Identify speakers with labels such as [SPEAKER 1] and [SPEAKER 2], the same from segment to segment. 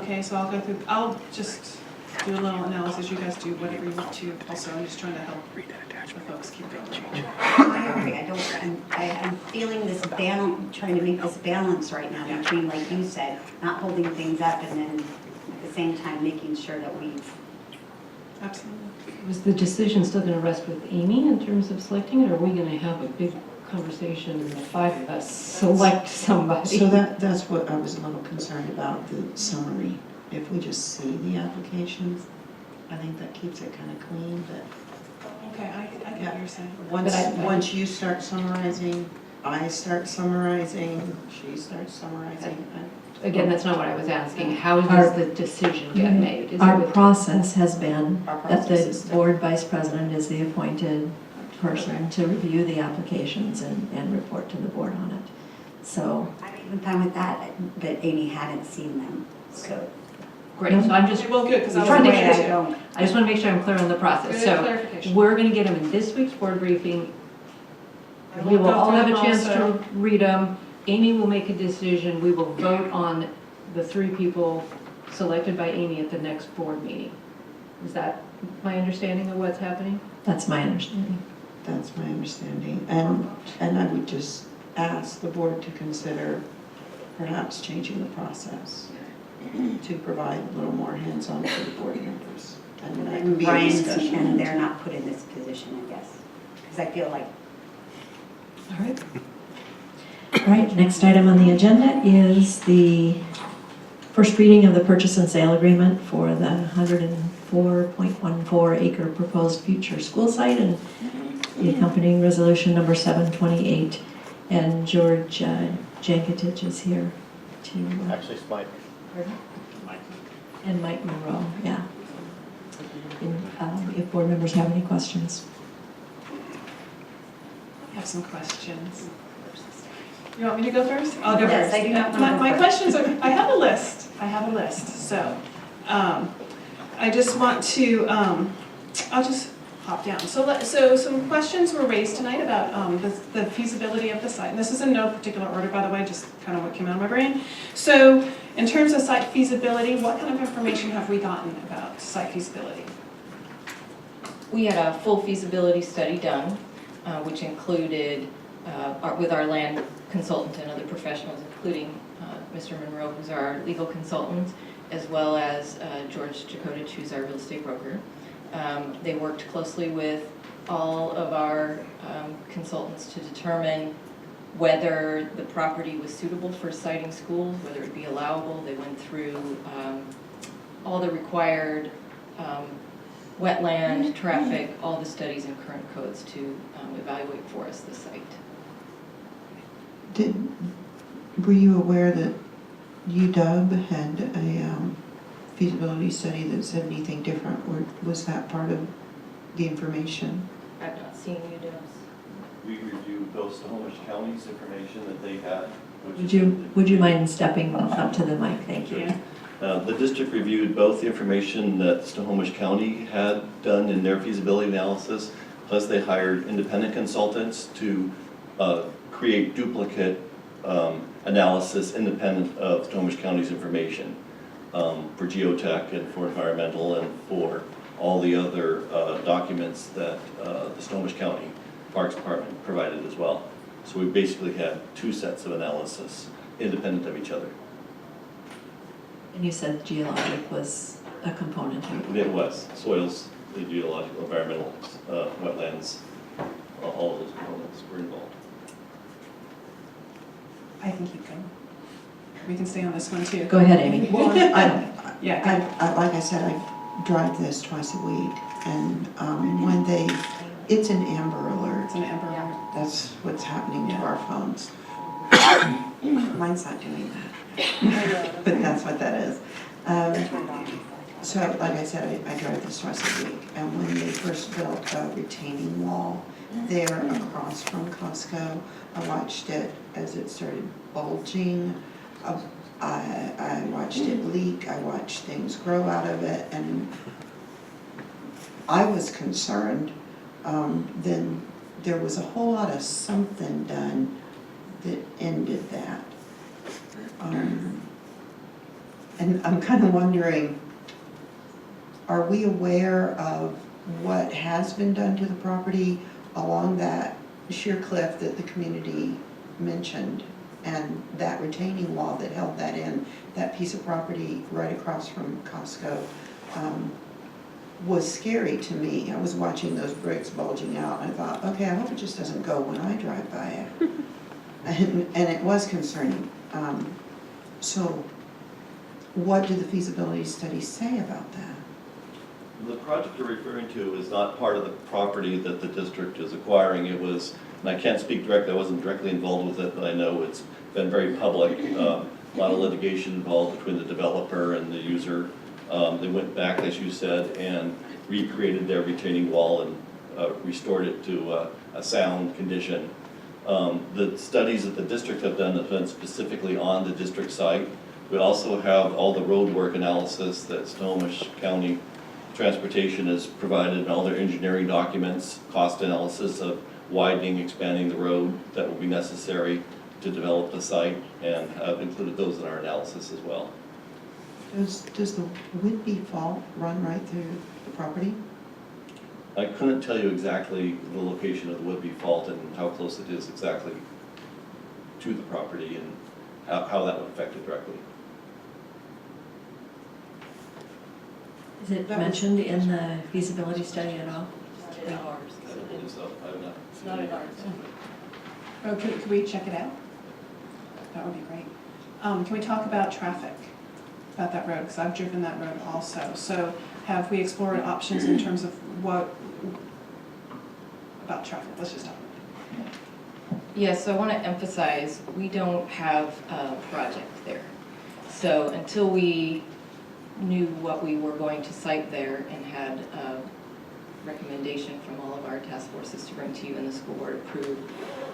[SPEAKER 1] Okay, so I'll go through, I'll just do a little analysis, you guys do whatever you want to. Also, I'm just trying to help the folks keep going.
[SPEAKER 2] I agree, I'm feeling this balance, trying to make this balance right now between, like you said, not holding things up and then at the same time making sure that we've.
[SPEAKER 1] Absolutely.
[SPEAKER 3] Was the decision still going to rest with Amy in terms of selecting it, or are we going to have a big conversation and the five of us select somebody?
[SPEAKER 4] So that's what I was a little concerned about, the summary. If we just see the applications, I think that keeps it kind of clean, but
[SPEAKER 1] Okay, I get what you're saying.
[SPEAKER 4] once you start summarizing, I start summarizing, she starts summarizing.
[SPEAKER 3] Again, that's not what I was asking. How does the decision get made? Is
[SPEAKER 5] Our
[SPEAKER 3] it with-
[SPEAKER 5] process has been
[SPEAKER 4] Our
[SPEAKER 5] that
[SPEAKER 4] process is
[SPEAKER 5] the
[SPEAKER 4] to-
[SPEAKER 5] board vice president is the appointed person to review the applications and report to the board on it. So,
[SPEAKER 2] I'm even fine with that, but Amy hadn't seen them, so.
[SPEAKER 3] Great, so I'm just,
[SPEAKER 1] Okay, well, good, because I was
[SPEAKER 3] Trying to
[SPEAKER 1] thinking
[SPEAKER 3] make
[SPEAKER 1] too.
[SPEAKER 3] sure- I just want to make sure I'm clear on the process.
[SPEAKER 1] Good
[SPEAKER 3] So
[SPEAKER 1] clarification.
[SPEAKER 3] we're going to get them in this week's board briefing.
[SPEAKER 1] And
[SPEAKER 3] We
[SPEAKER 1] we'll
[SPEAKER 3] will
[SPEAKER 1] go
[SPEAKER 3] all
[SPEAKER 1] through
[SPEAKER 3] have a
[SPEAKER 1] them
[SPEAKER 3] chance
[SPEAKER 1] also.
[SPEAKER 3] to read them. Amy will make a decision. We will vote on the three people selected by Amy at the next board meeting. Is that my understanding of what's happening?
[SPEAKER 5] that's my understanding.
[SPEAKER 4] That's my understanding. And I would just ask the board to consider perhaps changing the process to provide a little more hands-on for the board members. And that can be a
[SPEAKER 2] Brian's,
[SPEAKER 4] discussion.
[SPEAKER 2] and they're not put in this position, I guess, because I feel like.
[SPEAKER 5] All right. All right, next item on the agenda is the first reading of the purchase and sale agreement for the 104.14 acre proposed future school site and the accompanying resolution number 728. And George Jankatich is here to,
[SPEAKER 6] Actually, it's Mike.
[SPEAKER 5] and Mike Monroe, yeah. And, if board members have any questions.
[SPEAKER 1] I have some questions. You want me to go first? I'll go
[SPEAKER 2] Yes,
[SPEAKER 1] first.
[SPEAKER 2] I do not
[SPEAKER 1] My
[SPEAKER 2] wanna go
[SPEAKER 1] my
[SPEAKER 2] first.
[SPEAKER 1] questions are, I have a list, so, I just want to, I'll just hop down. So some questions were raised tonight about, the feasibility of the site, and this is in no particular order, by the way, just kind of what came out of my brain. So, in terms of site feasibility, what kind of information have we gotten about site feasibility?
[SPEAKER 7] We had a full feasibility study done, which included, with our land consultant and other professionals, including Mr. Monroe, who's our legal consultant, as well as George Jakotich, who's our real estate broker. They worked closely with all of our consultants to determine whether the property was suitable for siting schools, whether it be allowable. They went through all the required wetland, traffic, all the studies and current codes to evaluate for us the site.
[SPEAKER 4] Were you aware that UW had a feasibility study that said anything different, or was that part of the information?
[SPEAKER 7] I've not seen UDOS.
[SPEAKER 6] We reviewed both Snohomish County's information that they had.
[SPEAKER 5] Would you mind stepping up to the mic? Thank you.
[SPEAKER 1] Yeah.
[SPEAKER 6] The district reviewed both the information that Snohomish County had done in their feasibility analysis, plus they hired independent consultants to create duplicate analysis independent of Snohomish County's information for geotech and for environmental and for all the other documents that the Snohomish County Parks Department provided as well. So we basically had two sets of analysis independent of each other.
[SPEAKER 5] And you said geologic was a component of it.
[SPEAKER 6] It was soils, the geological, environmental, wetlands, all of those components were involved.
[SPEAKER 1] I think you can. We can stay on this one too.
[SPEAKER 5] Go ahead, Amy.
[SPEAKER 4] Well,
[SPEAKER 1] Yeah.
[SPEAKER 4] like I said, I drive this twice a week, and when it's an Amber Alert.
[SPEAKER 1] It's an Amber Alert.
[SPEAKER 4] That's what's happening to our phones. Mine's not doing that, but that's what that is. So, like I said, I drive this twice a week, and when they first built a retaining wall there across from Costco, I watched it as it started bulging. I watched it leak, I watched things grow out of it, and I was concerned. Then there was a whole lot of something done that ended that. And I'm kind of wondering, are we aware of what has been done to the property along that sheer cliff that the community mentioned? And that retaining wall that held that in, that piece of property right across from Costco, was scary to me. I was watching those bricks bulging out, and I thought, okay, I hope it just doesn't go when I drive by it. And it was concerning. So what do the feasibility studies say about that?
[SPEAKER 6] The project you're referring to is not part of the property that the district is acquiring. It was, and I can't speak directly, I wasn't directly involved with it, but I know it's been very public. A lot of litigation involved between the developer and the user. They went back, as you said, and recreated their retaining wall and restored it to a sound condition. The studies that the district have done have been specifically on the district site. We also have all the road work analysis that Snohomish County Transportation has provided, and all their engineering documents, cost analysis of widening, expanding the road that will be necessary to develop the site, and have included those in our analysis as well.
[SPEAKER 4] Does the Whidbey Fault run right through the property?
[SPEAKER 6] I couldn't tell you exactly the location of the Whidbey Fault and how close it is exactly to the property and how that would affect it directly.
[SPEAKER 5] Is it mentioned in the feasibility study at all?
[SPEAKER 6] I don't believe so. I have not.
[SPEAKER 7] It's not in ours.
[SPEAKER 1] Oh, could we check it out? That would be great. Can we talk about traffic, about that road? Because I've driven that road also. So have we explored options in terms of what, about traffic? Let's just talk about it.
[SPEAKER 7] Yes, so I want to emphasize, we don't have a project there. So until we knew what we were going to site there and had a recommendation from all of our task forces to bring to you and the school board approved,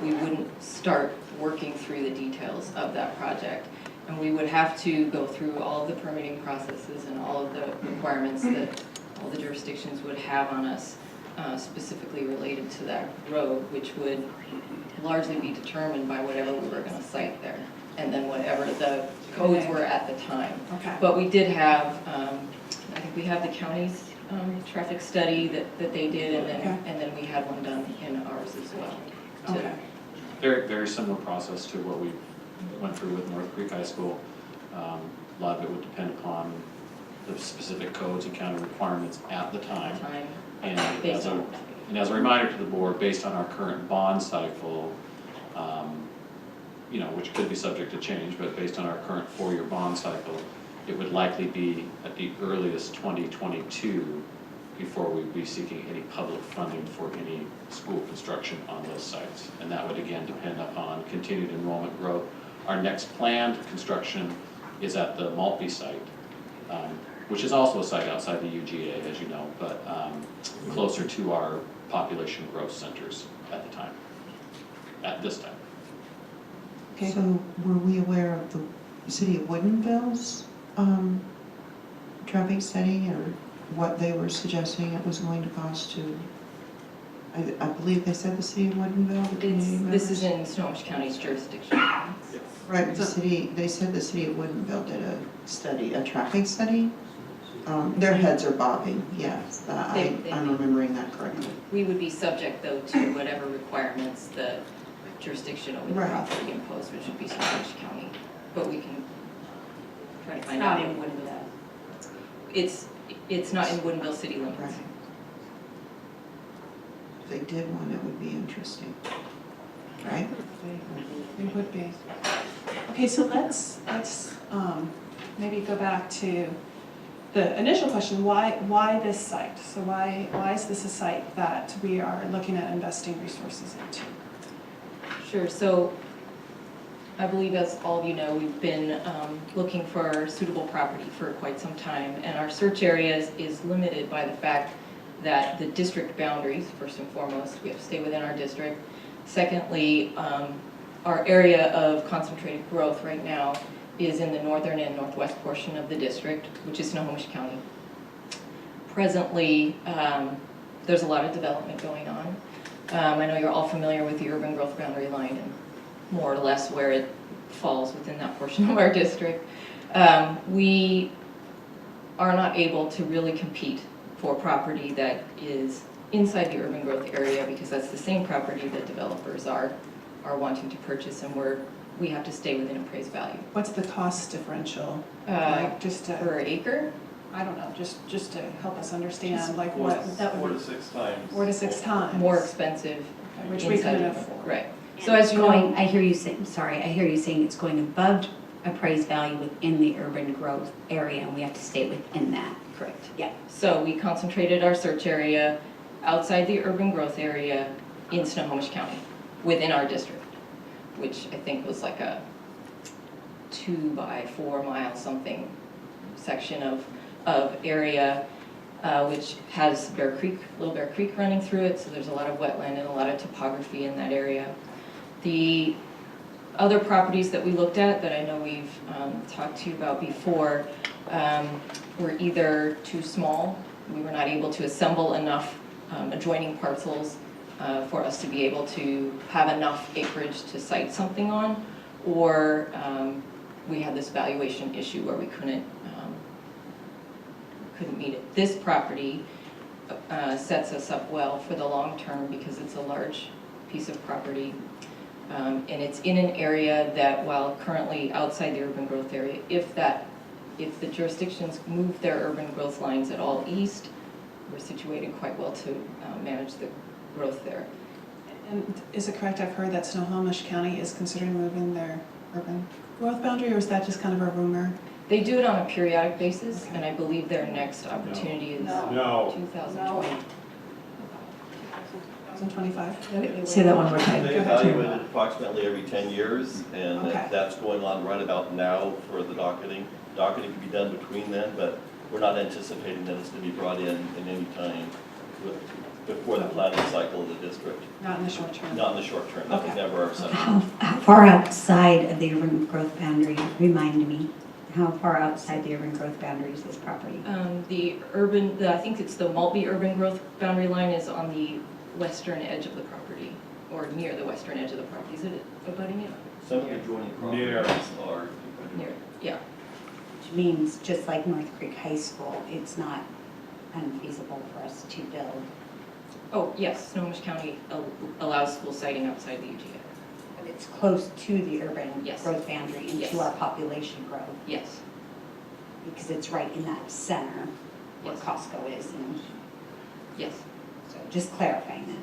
[SPEAKER 7] we wouldn't start working through the details of that project. And we would have to go through all of the permitting processes and all of the requirements that all the jurisdictions would have on us, specifically related to that road, which would largely be determined by whatever we were going to site there, and then whatever the codes were at the time.
[SPEAKER 1] Okay.
[SPEAKER 7] But we did have, I think we have the county's traffic study that they did, and then we had one done in ours as well.
[SPEAKER 1] Okay.
[SPEAKER 8] Very, very similar process to what we went through with North Creek High School. A lot of it would depend upon the specific codes and county requirements at the time. And
[SPEAKER 7] Based on.
[SPEAKER 8] as a reminder to the board, based on our current bond cycle, which could be subject to change, but based on our current 4-year bond cycle, it would likely be at the earliest 2022 before we'd be seeking any public funding for any school construction on those sites. And that would again depend upon continued enrollment growth. Our next planned construction is at the Maltby site, which is also a site outside the UGA, as you know, but closer to our population growth centers at the time, at this time.
[SPEAKER 1] Okay.
[SPEAKER 4] So were we aware of the city of Woodinville's traffic study, or what they were suggesting it was going to cost to, I believe they said the city of Woodinville, the community members?
[SPEAKER 7] This is in Snohomish County's jurisdiction.
[SPEAKER 4] Right, they said the city of Woodinville did a study, a traffic study. Their heads are bobbing, yes, I'm remembering that correctly.
[SPEAKER 7] We would be subject, though, to whatever requirements the jurisdiction over the
[SPEAKER 4] Right.
[SPEAKER 7] property imposed, which would be Snohomish County. But we can try to find
[SPEAKER 2] Not
[SPEAKER 7] out.
[SPEAKER 2] in Woodinville.
[SPEAKER 7] It's not in Woodinville city limits.
[SPEAKER 4] Right. If they did one, it would be interesting, right?
[SPEAKER 1] It would be. Okay, so let's maybe go back to the initial question, why this site? So why is this a site that we are looking at investing resources into?
[SPEAKER 7] Sure, so I believe, as all of you know, we've been looking for suitable property for quite some time, and our search areas is limited by the fact that the district boundaries, first and foremost, we have to stay within our district. Secondly, our area of concentrated growth right now is in the northern and northwest portion of the district, which is Snohomish County. Presently, there's a lot of development going on. I know you're all familiar with the urban growth boundary line and more or less where it falls within that portion of our district. We are not able to really compete for property that is inside the urban growth area because that's the same property that developers are wanting to purchase, and we have to stay within appraised value.
[SPEAKER 1] What's the cost differential?
[SPEAKER 7] Uh,
[SPEAKER 1] Like, just to,
[SPEAKER 7] Per acre,
[SPEAKER 1] I don't know, just to help us understand, like what, that would
[SPEAKER 6] 4
[SPEAKER 1] be
[SPEAKER 6] to 6 times.
[SPEAKER 1] 4 to 6 times.
[SPEAKER 7] more expensive.
[SPEAKER 1] Which we
[SPEAKER 7] inside
[SPEAKER 1] couldn't
[SPEAKER 7] of-
[SPEAKER 1] afford.
[SPEAKER 7] Right.
[SPEAKER 2] And
[SPEAKER 7] So as
[SPEAKER 2] it's
[SPEAKER 7] you
[SPEAKER 2] going,
[SPEAKER 7] know,
[SPEAKER 2] I hear you saying, sorry, I hear you saying it's going above appraised value within the urban growth area, and we have to stay within that.
[SPEAKER 7] correct.
[SPEAKER 2] Yeah.
[SPEAKER 7] So we concentrated our search area outside the urban growth area in Snohomish County, within our district, which I think was like a 2 by 4 mile something section of area, which has Little Bear Creek running through it, so there's a lot of wetland and a lot of topography in that area. The other properties that we looked at, that I know we've talked to you about before, were either too small, we were not able to assemble enough adjoining parcels for us to be able to have enough acreage to site something on, or we had this valuation issue where we couldn't meet it. This property sets us up well for the long term because it's a large piece of property. And it's in an area that, while currently outside the urban growth area, if the jurisdictions move their urban growth lines at all east, we're situated quite well to manage the growth there.
[SPEAKER 1] And is it correct, I've heard that Snohomish County is considering moving their urban growth boundary, or is that just kind of a rumor?
[SPEAKER 7] They do it on a periodic basis, and I believe their next opportunity is
[SPEAKER 9] No.
[SPEAKER 7] 2020.
[SPEAKER 1] 2025?
[SPEAKER 5] Say that one more time.
[SPEAKER 6] They evaluate it approximately every 10 years, and
[SPEAKER 1] Okay.
[SPEAKER 6] that's going on right about now for the docketing. Docketing can be done between then, but we're not anticipating that it's going to be brought in any time before the planning cycle of the district.
[SPEAKER 1] Not in the short term?
[SPEAKER 6] Not in the short term, that was
[SPEAKER 1] Okay.
[SPEAKER 6] never our assumption.
[SPEAKER 2] How far outside of the urban growth boundary, remind me, how far outside the urban growth boundary is this property?
[SPEAKER 7] I think it's the Maltby urban growth boundary line is on the western edge of the property, or near the western edge of the property. Is it abutting it?
[SPEAKER 6] Some of the adjoining
[SPEAKER 9] Near.
[SPEAKER 6] properties are.
[SPEAKER 7] Near, yeah.
[SPEAKER 2] Which means, just like North Creek High School, it's not unfeasible for us to build.
[SPEAKER 7] Oh, yes, Snohomish County allows school siting outside the UGA.
[SPEAKER 2] But it's close to the urban
[SPEAKER 7] Yes.
[SPEAKER 2] growth boundary and
[SPEAKER 7] Yes.
[SPEAKER 2] to our population growth,
[SPEAKER 7] Yes,
[SPEAKER 2] because it's right in that center where
[SPEAKER 7] Yes.
[SPEAKER 2] Costco is, and
[SPEAKER 7] yes.
[SPEAKER 2] so just clarifying that.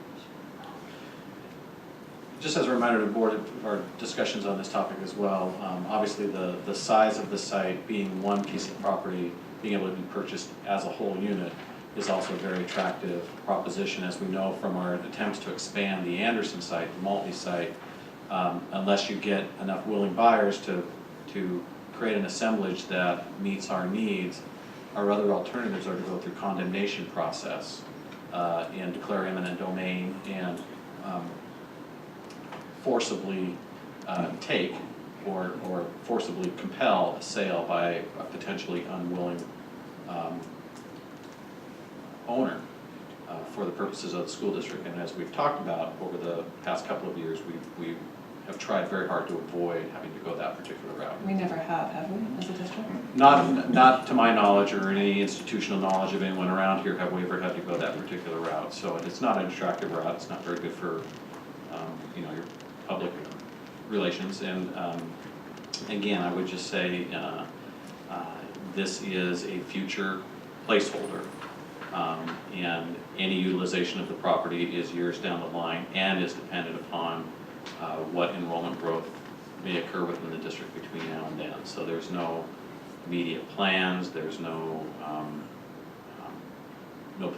[SPEAKER 8] Just as a reminder to the board, our discussions on this topic as well, obviously the size of the site being one piece of property, being able to be purchased as a whole unit is also a very attractive proposition, as we know from our attempts to expand the Anderson site, the Maltby site, unless you get enough willing buyers to create an assemblage that meets our needs, our other alternatives are to go through condemnation process and declare eminent domain and forcibly take or forcibly compel a sale by a potentially unwilling owner for the purposes of the school district. And as we've talked about over the past couple of years, we have tried very hard to avoid having to go that particular route.
[SPEAKER 1] We never have we, as a district?
[SPEAKER 8] Not to my knowledge or any institutional knowledge of anyone around here have we ever had to go that particular route. So it's not an attractive route. It's not very good for your public relations. And again, I would just say this is a future placeholder. And any utilization of the property is years down the line and is dependent upon what enrollment growth may occur within the district between now and then. So there's no immediate plans, there's no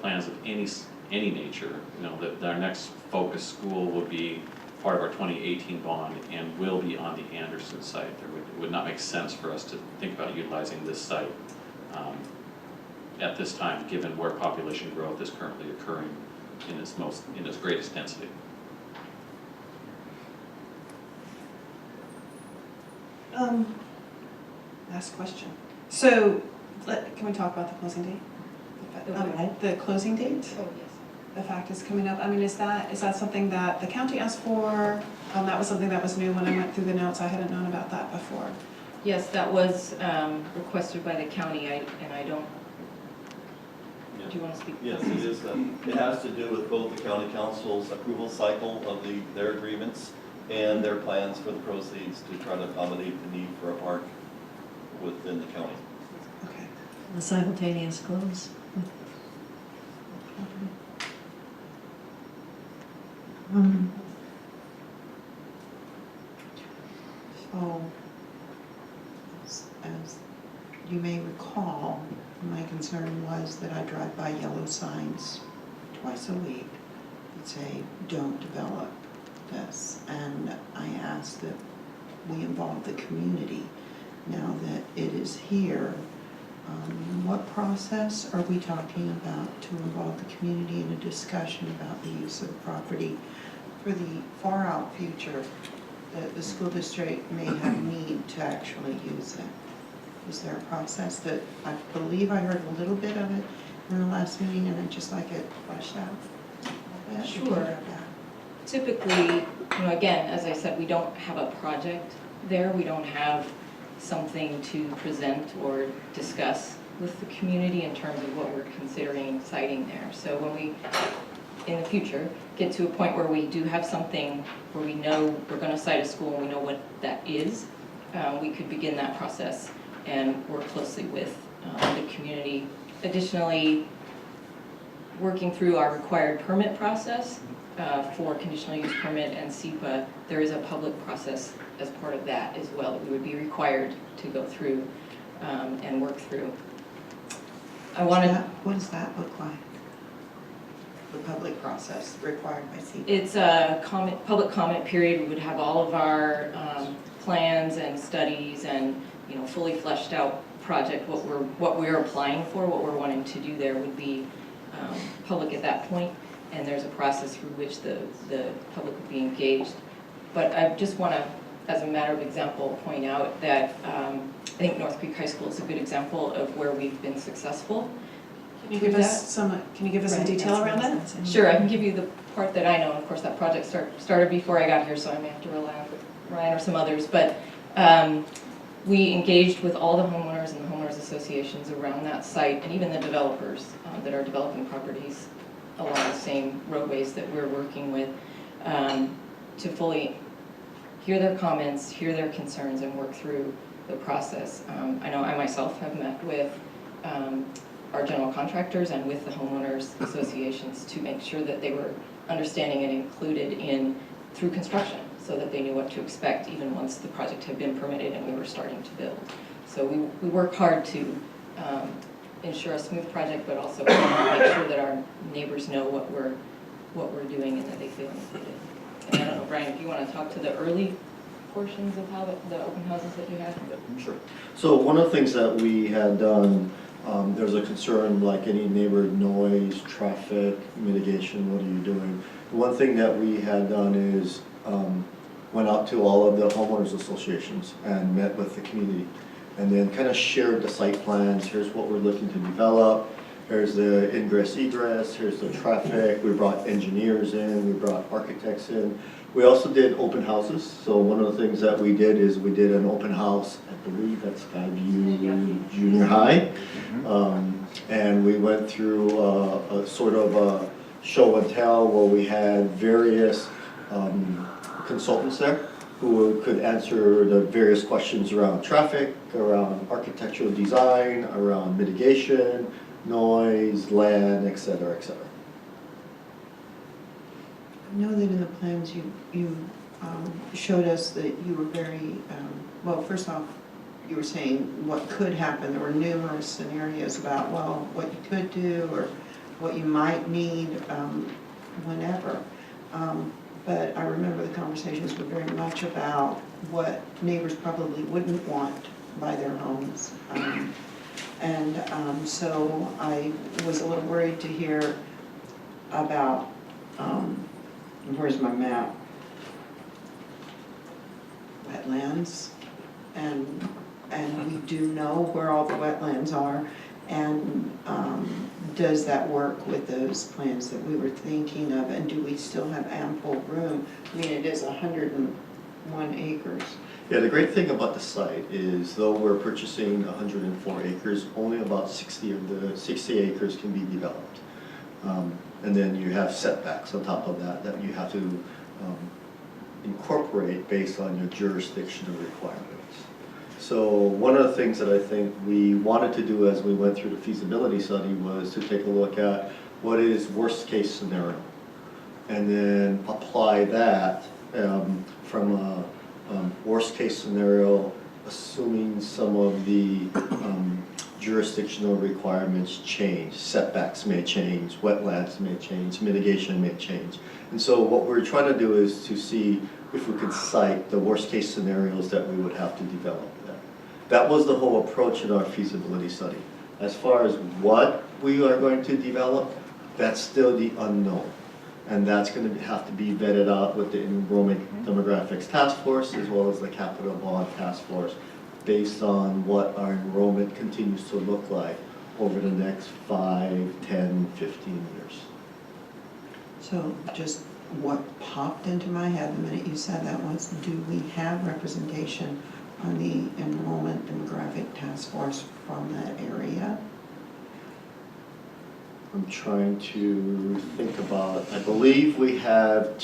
[SPEAKER 8] plans of any nature. That our next focus school will be part of our 2018 bond and will be on the Anderson site. It would not make sense for us to think about utilizing this site at this time, given where population growth is currently occurring in its greatest density.
[SPEAKER 1] Last question. So, can we talk about the closing date? The closing date?
[SPEAKER 7] Oh, yes.
[SPEAKER 1] The fact is coming up. I mean, is that something that the county asked for? That was something that was new when I went through the notes. I hadn't known about that before.
[SPEAKER 7] Yes, that was requested by the county, and I don't, do you want to speak?
[SPEAKER 6] Yes, it is. It has to do with both the county council's approval cycle of their agreements and their plans for the proceeds to try to accommodate the need for a park within the county.
[SPEAKER 4] Okay.
[SPEAKER 5] The simultaneous close.
[SPEAKER 4] So, as you may recall, my concern was that I drive by yellow signs twice a week that say, "Don't develop this." And I asked that we involve the community. Now that it is here, what process are we talking about to involve the community in a discussion about the use of the property for the far out future that the school district may have need to actually use it? Is there a process that, I believe I heard a little bit of it in the last meeting, and I'd just like it fleshed out a little bit?
[SPEAKER 7] Sure. Typically, again, as I said, we don't have a project there. We don't have something to present or discuss with the community in terms of what we're considering citing there. So when we, in the future, get to a point where we do have something where we know we're going to cite a school and we know what that is, we could begin that process and work closely with the community. Additionally, working through our required permit process for conditional use permit and SEPA, there is a public process as part of that as well that we would be required to go through and work through.
[SPEAKER 4] What does that look like? The public process required by CEPA?
[SPEAKER 7] It's a public comment period. We would have all of our plans and studies and fully fleshed out project, what we're applying for, what we're wanting to do there would be public at that point, and there's a process through which the public would be engaged. But I just want to, as a matter of example, point out that I think North Creek High School is a good example of where we've been successul.
[SPEAKER 1] Can you give us some detail around that?
[SPEAKER 7] Sure, I can give you the part that I know. Of course, that project started before I got here, so I may have to rely on Ryan or some others. But we engaged with all the homeowners and the homeowners associations around that site, and even the developers that are developing properties along the same roadways that we're working with, to fully hear their comments, hear their concerns, and work through the process. I know I myself have met with our general contractors and with the homeowners associations to make sure that they were understanding and included through construction, so that they knew what to expect even once the project had been permitted and we were starting to build. So we work hard to ensure a smooth project, but also make sure that our neighbors know what we're doing and that they feel included. And I don't know, Brian, if you want to talk to the early portions of how the open houses that you had?
[SPEAKER 9] Sure. So one of the things that we had done, there's a concern like any neighbor noise, traffic, mitigation, what are you doing? The one thing that we had done is went out to all of the homeowners associations and met with the community, and then kind of shared the site plans. Here's what we're looking to develop. Here's the ingress egress, here's the traffic. We brought engineers in, we brought architects in. We also did open houses. So one of the things that we did is we did an open house, I believe that's Skyview Junior High. And we went through a sort of a show and tell where we had various consultants there who could answer the various questions around traffic, around architectural design, around mitigation, noise, land, et cetera, et cetera.
[SPEAKER 4] I know that in the plans you showed us that you were very, well, first off, you were saying what could happen. There were numerous scenarios about, well, what you could do or what you might need whenever. But I remember the conversations were very much about what neighbors probably wouldn't want by their homes. So I was a little worried to hear about, where's my map? Wetlands, and we do know where all the wetlands are, and does that work with those plans that we were thinking of, and do we still have ample room? I mean, it is 101 acres,
[SPEAKER 9] Yeah, the great thing about the site is though we're purchasing 104 acres, only about 60 of the 60 acres can be developed. And then you have setbacks on top of that that you have to incorporate based on your jurisdictional requirements. So one of the things that I think we wanted to do as we went through the feasibility study was to take a look at what is worst case scenario, and then apply that from a worst case scenario, assuming some of the jurisdictional requirements change, setbacks may change, wetlands may change, mitigation may change. And so what we're trying to do is to see if we could cite the worst case scenarios that we would have to develop there. That was the whole approach in our feasibility study. As far as what we are going to develop, that's still the unknown. And that's going to have to be vetted out with the Enrollment Demographics Task Force as well as the Capital Bond Task Force based on what our enrollment continues to look like over the next 5, 10, 15 years.
[SPEAKER 4] So just what popped into my head the minute you said that was, do we have representation on the Enrollment Demographic Task Force from that area?
[SPEAKER 9] I'm trying to think about, I believe we have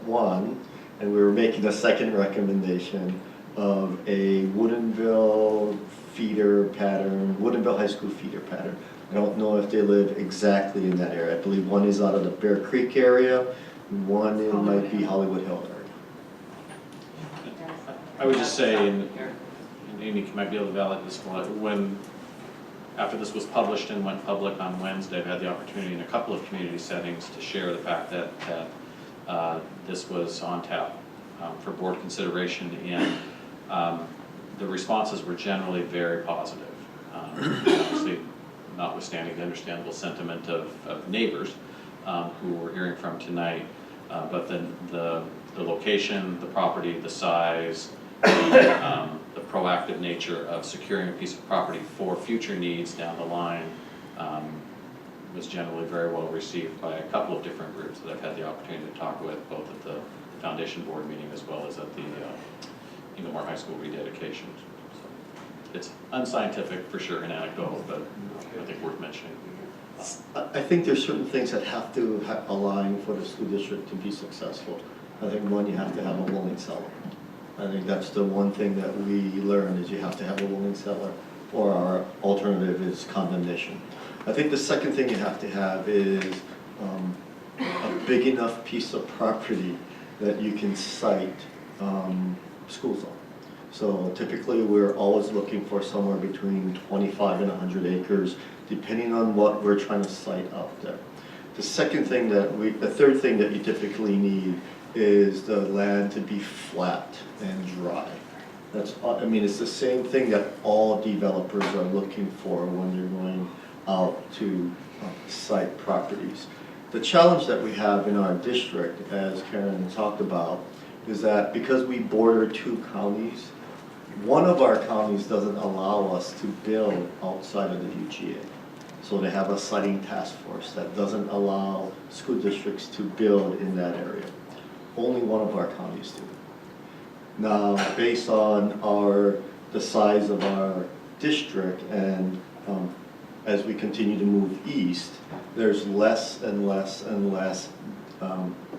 [SPEAKER 9] one, and we were making a second recommendation of a Woodinville feeder pattern, Woodinville High School feeder pattern. I don't know if they live exactly in that area. I believe one is out of the Bear Creek area, and one it might be Hollywood Hill area.
[SPEAKER 8] I would just say, and Amy might be able to validate this one, after this was published and went public on Wednesday, I've had the opportunity in a couple of community settings to share the fact that this was on tap for board consideration, and the responses were generally very positive. Obviously, notwithstanding the understandable sentiment of neighbors who we're hearing from tonight, but then the location, the property, the size, the proactive nature of securing a piece of property for future needs down the line was generally very well received by a couple of different groups that I've had the opportunity to talk with, both at the foundation board meeting as well as at the Inglemoor High School rededication. So it's unscientific for sure and anecdotal, but I think worth mentioning.
[SPEAKER 9] I think there's certain things that have to align for the school district to be successful. I think one, you have to have a willing seller. I think that's the one thing that we learned is you have to have a willing seller, or our alternative is condemnation. I think the second thing you have to have is a big enough piece of property that you can site school zone. So typically we're always looking for somewhere between 25 and 100 acres, depending on what we're trying to site out there. The third thing that you typically need is the land to be flat and dry. It's the same thing that all developers are looking for when you're going out to site properties. The challenge that we have in our district, as Karen talked about, is that because we border 2 counties, one of our counties doesn't allow us to build outside of the UGA. So they have a siting task force that doesn't allow school districts to build in that area. Only one of our counties do. Now, based on the size of our district and as we continue to move east, there's less and less and less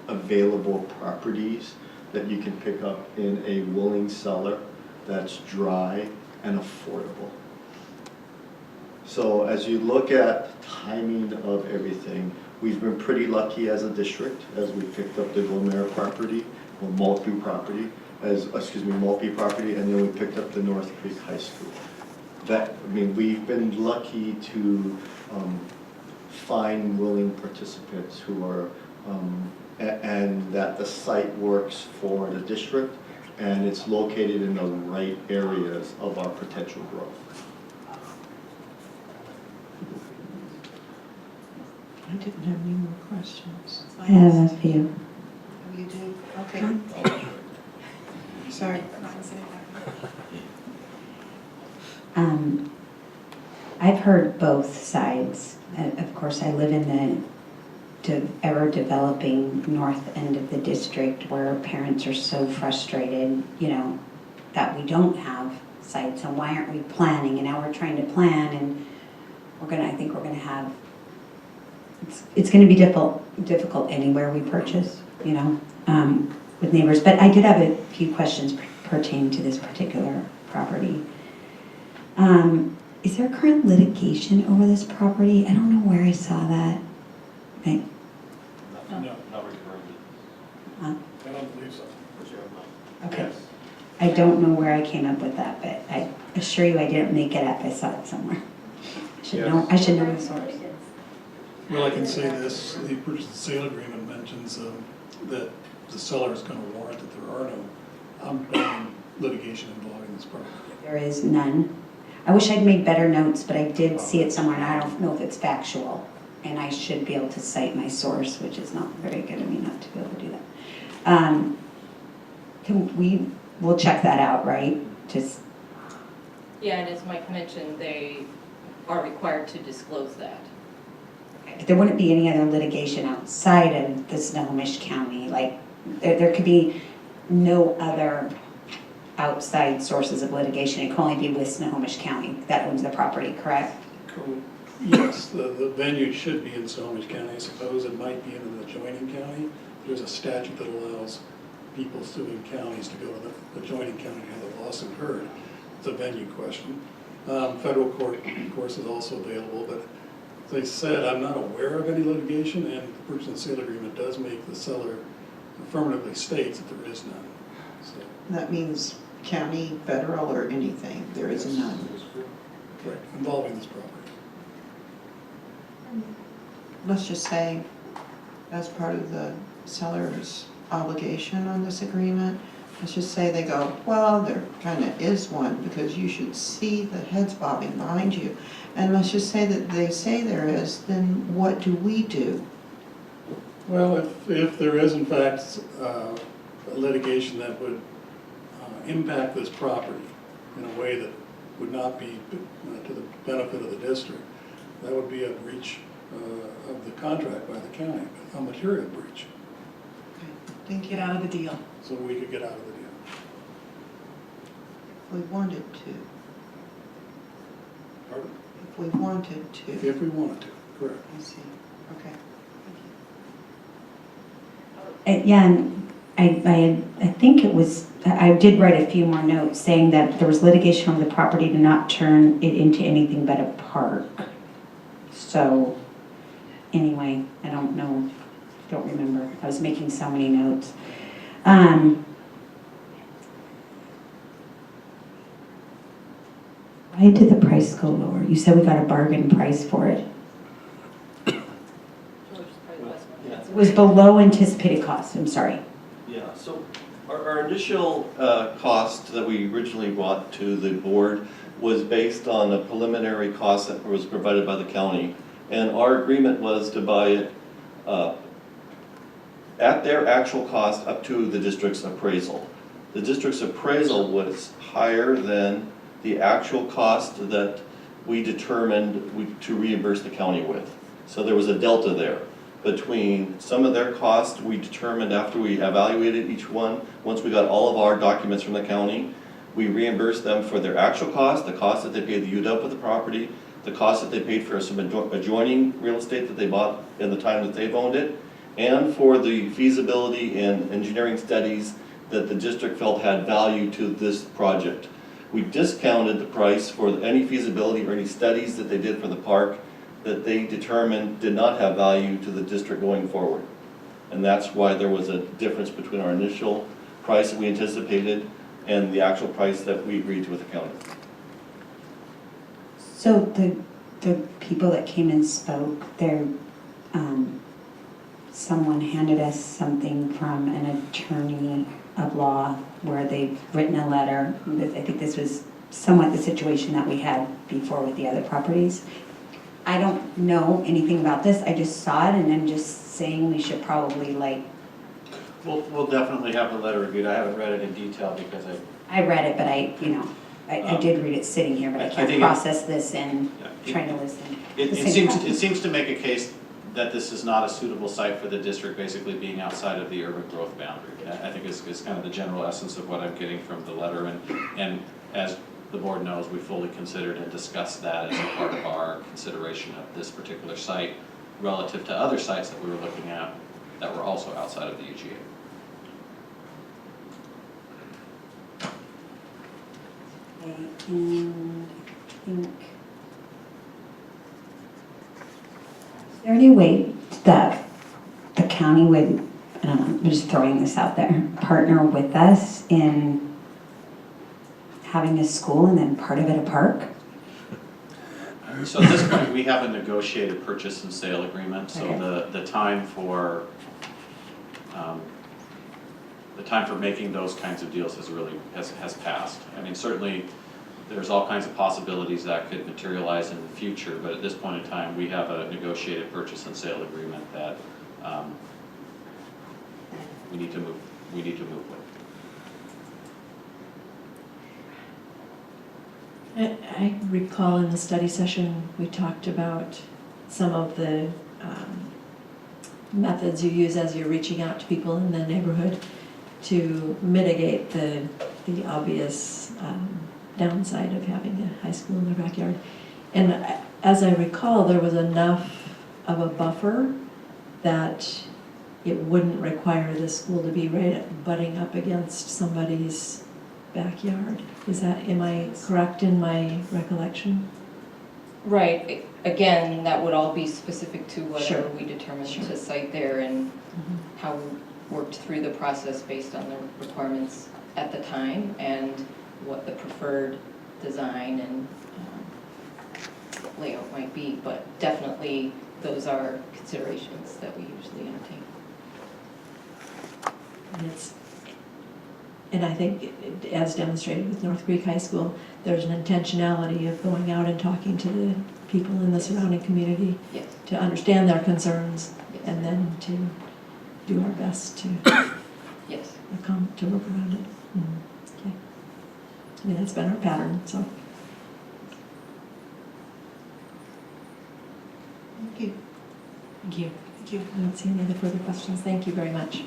[SPEAKER 9] available properties that you can pick up in a willing seller that's dry and affordable. So as you look at timing of everything, we've been pretty lucky as a district as we picked up the Gomera property, or Maltby property, and then we picked up the North Creek High School. We've been lucky to find willing participants who are, and that the site works for the district and it's located in the right areas of our potential growth.
[SPEAKER 4] I didn't have any more questions.
[SPEAKER 5] I have a few.
[SPEAKER 4] Oh, you do? Okay. Sorry.
[SPEAKER 2] I've heard both sides. Of course, I live in the ever developing north end of the district where parents are so frustrated, you know, that we don't have sites, and why aren't we planning? And now we're trying to plan, and I think we're gonna have, it's gonna be difficult anywhere we purchase, you know, with neighbors. But I did have a few questions pertaining to this particular property. Is there current litigation over this property? I don't know where I saw that. Okay.
[SPEAKER 8] No, not recurring.
[SPEAKER 2] Huh?
[SPEAKER 10] I don't believe so.
[SPEAKER 2] Okay. I don't know where I came up with that, but I assure you I didn't make it up. I saw it somewhere. I should know the source.
[SPEAKER 10] Well, I can say this, the purchase and sale agreement mentions that the seller is going to warrant that there are no ongoing litigation involving this property.
[SPEAKER 2] There is none. I wish I'd made better notes, but I did see it somewhere, and I don't know if it's factual. And I should be able to cite my source, which is not very good of me not to be able to do that. We'll check that out, right? Just,
[SPEAKER 7] Yeah, and as Mike mentioned, they are required to disclose that.
[SPEAKER 2] but there wouldn't be any other litigation outside of the Snohomish County. Like, there could be no other outside sources of litigation. It can only be with Snohomish County that owns the property, correct?
[SPEAKER 10] Yes, the venue should be in Snohomish County. I suppose it might be in an adjoining county. There's a statute that allows people suing counties to go to the adjoining county to have the lawsuit heard. It's a venue question. Federal court, of course, is also available, but as I said, I'm not aware of any litigation, and the purchase and sale agreement does make the seller affirmatively states that there is none. So,
[SPEAKER 4] That means county, federal, or anything, there is none.
[SPEAKER 10] correct, involving this property.
[SPEAKER 4] Let's just say, as part of the seller's obligation on this agreement, let's just say they go, well, there kind of is one, because you should see the heads bobbing behind you. And let's just say that they say there is, then what do we do?
[SPEAKER 10] Well, if there is in fact a litigation that would impact this property in a way that would not be to the benefit of the district, that would be a breach of the contract by the county, a material breach.
[SPEAKER 4] Thank you.
[SPEAKER 1] Get out of the deal.
[SPEAKER 10] So we could get out of the deal.
[SPEAKER 4] If we wanted to,
[SPEAKER 10] Pardon?
[SPEAKER 4] if we wanted to.
[SPEAKER 10] If we wanted to, correct.
[SPEAKER 4] I see, okay.
[SPEAKER 2] Yeah, and I think it was, I did write a few more notes saying that there was litigation on the property to not turn it into anything but a park. So, anyway, I don't know, don't remember. I was making so many notes. Why did the price go lower? You said we got a bargain price for it. It was below anticipated cost, I'm sorry.
[SPEAKER 6] Yeah, so our initial cost that we originally brought to the board was based on a preliminary cost that was provided by the county. And our agreement was to buy it at their actual cost up to the district's appraisal. The district's appraisal was higher than the actual cost that we determined to reimburse the county with. So there was a delta there between some of their costs we determined after we evaluated each one. Once we got all of our documents from the county, we reimbursed them for their actual cost, the cost that they paid the UDOT of the property, the cost that they paid for some adjoining real estate that they bought in the time that they've owned it, and for the feasibility and engineering studies that the district felt had value to this project. We discounted the price for any feasibility or any studies that they did for the park that they determined did not have value to the district going forward. And that's why there was a difference between our initial price that we anticipated and the actual price that we agreed to with the county.
[SPEAKER 2] So the people that came and spoke, someone handed us something from an attorney of law where they've written a letter. I think this was somewhat the situation that we had before with the other properties. I don't know anything about this. I just saw it, and I'm just saying we should probably
[SPEAKER 8] We'll definitely have the letter reviewed. I haven't read it in detail because
[SPEAKER 2] I read it, but I did read it sitting here, but I
[SPEAKER 8] I
[SPEAKER 2] can't
[SPEAKER 8] think
[SPEAKER 2] process this and
[SPEAKER 8] Yeah,
[SPEAKER 2] trying to listen.
[SPEAKER 8] It seems to make a case that this is not a suitable site for the district, basically being outside of the urban growth boundary. I think is kind of the general essence of what I'm getting from the letter, and as the board knows, we fully considered and discussed that as a part of our consideration of this particular site relative to other sites that we were looking at that were also outside of the UGA.
[SPEAKER 2] Okay, and I think, is there any way that the county would, I don't know, I'm just throwing this out there, partner with us in having a school and then part of it a park?
[SPEAKER 8] So at this point, we have a negotiated purchase and sale agreement, so
[SPEAKER 2] Okay.
[SPEAKER 8] the time for making those kinds of deals has passed. I mean, certainly, there's all kinds of possibilities that could materialize in the future, but at this point in time, we have a negotiated purchase and sale agreement that we need to move with.
[SPEAKER 5] I recall in the study session, we talked about some of the methods you use as you're reaching out to people in the neighborhood to mitigate the obvious downside of having a high school in their backyard. And as I recall, there was enough of a buffer that it wouldn't require the school to be butting up against somebody's backyard. Am I correct in my recollection?
[SPEAKER 7] Right, again, that would all be specific to whatever
[SPEAKER 5] Sure.
[SPEAKER 7] we determined
[SPEAKER 5] Sure.
[SPEAKER 7] to cite there and
[SPEAKER 5] Mm-hmm.
[SPEAKER 7] how we worked through the process based on the requirements at the time and what the preferred design and layout might be, but definitely those are considerations that we usually entertain.
[SPEAKER 5] And I think, as demonstrated with North Creek High School, there's an intentionality of going out and talking to the people in the surrounding community
[SPEAKER 7] Yes.
[SPEAKER 5] to understand their concerns
[SPEAKER 7] Yes.
[SPEAKER 5] and then to do our best to
[SPEAKER 7] Yes.
[SPEAKER 5] to work around it. Okay. I mean, that's been our pattern, so.
[SPEAKER 4] Thank you.
[SPEAKER 5] Thank you. Thank you. I don't see any other further questions. Thank you very much.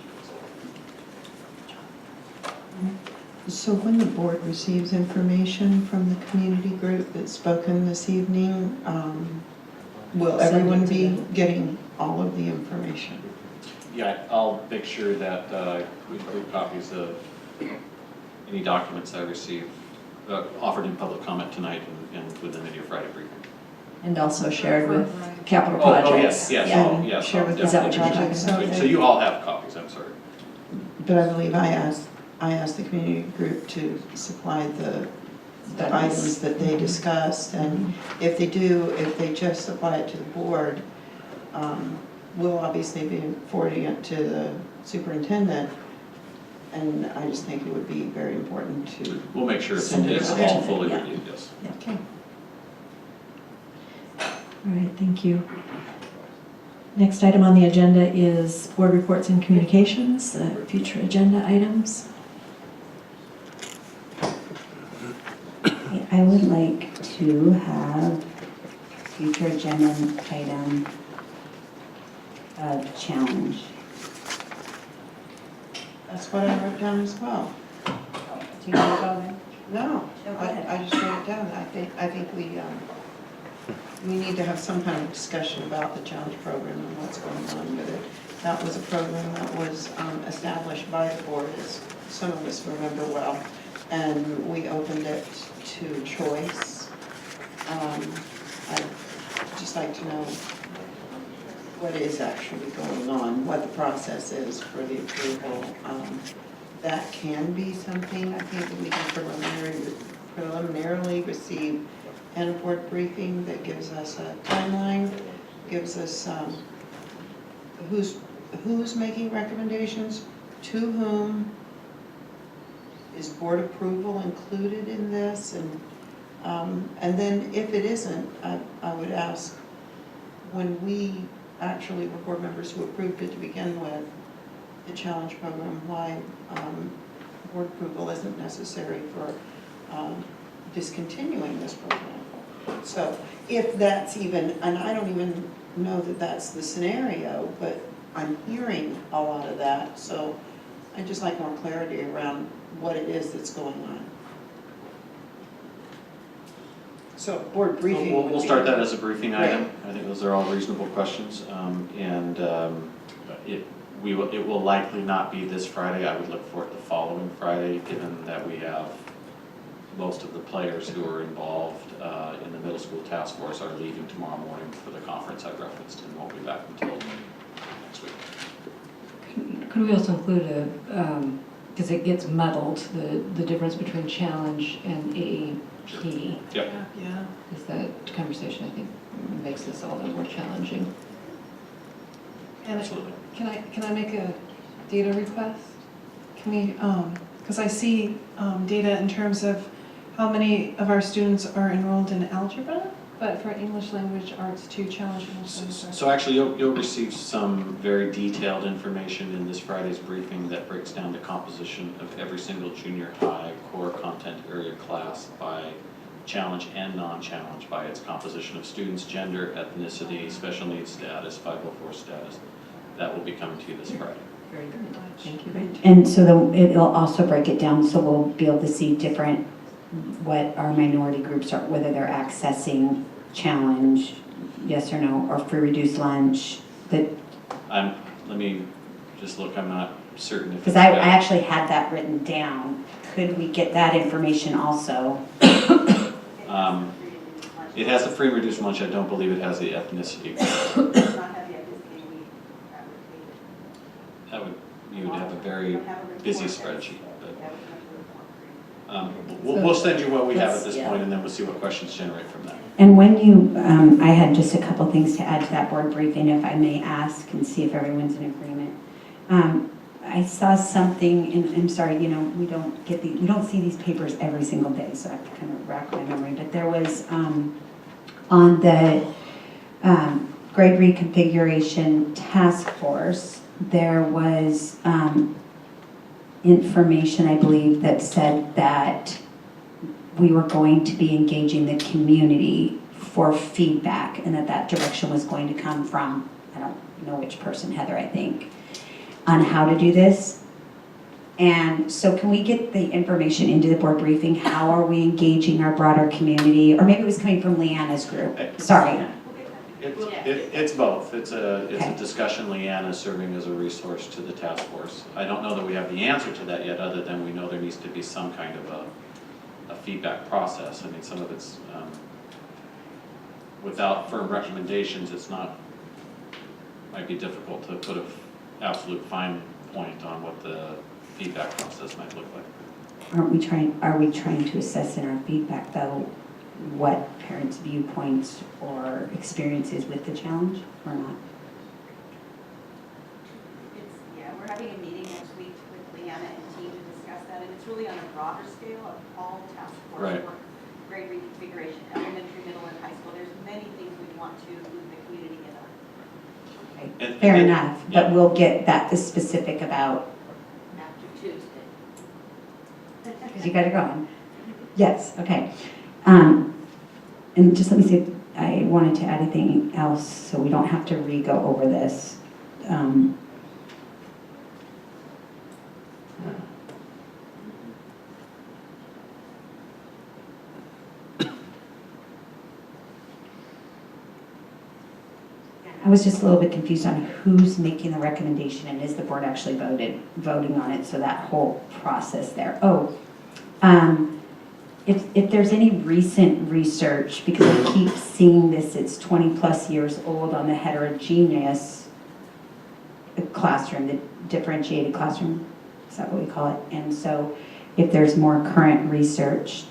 [SPEAKER 4] So when the board receives information from the community group that's spoken this evening, will
[SPEAKER 5] Send it
[SPEAKER 4] everyone
[SPEAKER 5] to
[SPEAKER 4] be
[SPEAKER 5] them.
[SPEAKER 4] getting all of the information?
[SPEAKER 8] Yeah, I'll make sure that we include copies of any documents I receive, offered in public comment tonight and within your Friday briefing.
[SPEAKER 5] And also shared with capital
[SPEAKER 8] Oh,
[SPEAKER 5] projects.
[SPEAKER 8] yes,
[SPEAKER 5] Yeah.
[SPEAKER 8] yes.
[SPEAKER 4] Share with
[SPEAKER 8] I'll
[SPEAKER 5] Is that what you're
[SPEAKER 8] definitely
[SPEAKER 5] talking
[SPEAKER 8] do
[SPEAKER 4] about?
[SPEAKER 8] So you all have copies, I'm sorry.
[SPEAKER 4] But I believe I asked the community group to supply the items that they discussed, and if they just supply it to the board, we'll obviously be forwarding it to the superintendent, and I just think it would be very important to.
[SPEAKER 8] We'll make sure it's
[SPEAKER 4] Send it
[SPEAKER 8] all
[SPEAKER 4] out.
[SPEAKER 8] fully
[SPEAKER 5] Yeah.
[SPEAKER 8] reviewed, yes.
[SPEAKER 4] Okay.
[SPEAKER 5] All right, thank you. Next item on the agenda is board reports and communications, future agenda items.
[SPEAKER 2] I would like to have future agenda item of challenge.
[SPEAKER 4] That's what I wrote down as well.
[SPEAKER 2] Do you want to go there?
[SPEAKER 4] No,
[SPEAKER 2] No, go ahead.
[SPEAKER 4] I just wrote it down. I think we need to have some kind of discussion about the challenge program and what's going on with it. That was a program that was established by the board, as some of us remember well, and we opened it to choice. I'd just like to know what is actually going on, what the process is for the approval. That can be something, I think, that we can preliminarily receive and a board briefing that gives us a timeline, gives us who's making recommendations, to whom, is board approval included in this, and then if it isn't, I would ask, when we actually were board members who approved it to begin with, the challenge program, why board approval isn't necessary for discontinuing this program. So if that's even, and I don't even know that that's the scenario, but I'm hearing a lot of that, so I'd just like more clarity around what it is that's going on. So board briefing would be.
[SPEAKER 8] We'll start that as a briefing item.
[SPEAKER 4] Right.
[SPEAKER 8] I think those are all reasonable questions. It will likely not be this Friday. I would look for it the following Friday, given that we have most of the players who are involved in the middle school task force are leaving tomorrow morning for the conference I referenced and won't be back until next week.
[SPEAKER 3] Could we also include because it gets muddled, the difference between challenge and AAP?
[SPEAKER 8] Yep.
[SPEAKER 1] Yeah.
[SPEAKER 3] Is that conversation, I think, makes this all the more challenging.
[SPEAKER 1] And
[SPEAKER 8] Absolutely.
[SPEAKER 1] can I make a data request? Can we, because I see data in terms of how many of our students are enrolled in algebra, but for English language arts to challenge English language arts.
[SPEAKER 8] So actually, you'll receive some very detailed information in this Friday's briefing that breaks down the composition of every single junior high core content area class by challenge and non-challenge, by its composition of students, gender, ethnicity, special needs status, 504 status. That will be coming to you this Friday.
[SPEAKER 3] Very good. Thank you.
[SPEAKER 2] And so it'll also break it down, so we'll be able to see different, what our minority groups are, whether they're accessing challenge, yes or no, or free reduced lunch, that,
[SPEAKER 8] Let me just look, I'm not certain if.
[SPEAKER 2] because I actually had that written down. Could we get that information also?
[SPEAKER 8] It has the free and reduced lunch, I don't believe it has the ethnicity. You would have a very busy spreadsheet, but we'll send you what we have at this point, and then we'll see what questions generate from that.
[SPEAKER 2] And when you, I had just a couple things to add to that board briefing, if I may ask, and see if everyone's in agreement. I saw something, and I'm sorry, we don't see these papers every single day, so I have to kind of rack my memory, but there was, on the grade reconfiguration task force, there was information, I believe, that said that we were going to be engaging the community for feedback, and that direction was going to come from, I don't know which person, Heather, I think, on how to do this. And so can we get the information into the board briefing? How are we engaging our broader community? Or maybe it was coming from Leanna's group. Sorry.
[SPEAKER 8] It's both. It's a
[SPEAKER 2] Okay.
[SPEAKER 8] discussion. Leanna is serving as a resource to the task force. I don't know that we have the answer to that yet, other than we know there needs to be some kind of a feedback process. I mean, some of it's, without firm recommendations, might be difficult to put an absolute fine point on what the feedback process might look like.
[SPEAKER 2] Are we trying to assess in our feedback, though, what parents' viewpoints or experiences with the challenge, or not?
[SPEAKER 11] We're having a meeting next week with Leanna and team to discuss that, and it's really on a broader scale of all task force
[SPEAKER 8] Right.
[SPEAKER 11] work, grade reconfiguration, elementary, middle, and high school. There's many things we want to include the community in on
[SPEAKER 8] And-
[SPEAKER 2] Fair
[SPEAKER 8] and-
[SPEAKER 2] enough,
[SPEAKER 8] yeah.
[SPEAKER 2] but we'll get that specific about,
[SPEAKER 11] after Tuesday.
[SPEAKER 2] because you got it going. Yes, okay. And just let me see, if I wanted to add anything else, so we don't have to re-go over this. I was just a little bit confused on who's making the recommendation, and is the board actually voting on it, so that whole process there. If there's any recent research, because I keep seeing this, it's 20+ years old, on the heterogeneous classroom, the differentiated classroom, is that what we call it? And so if there's more current research,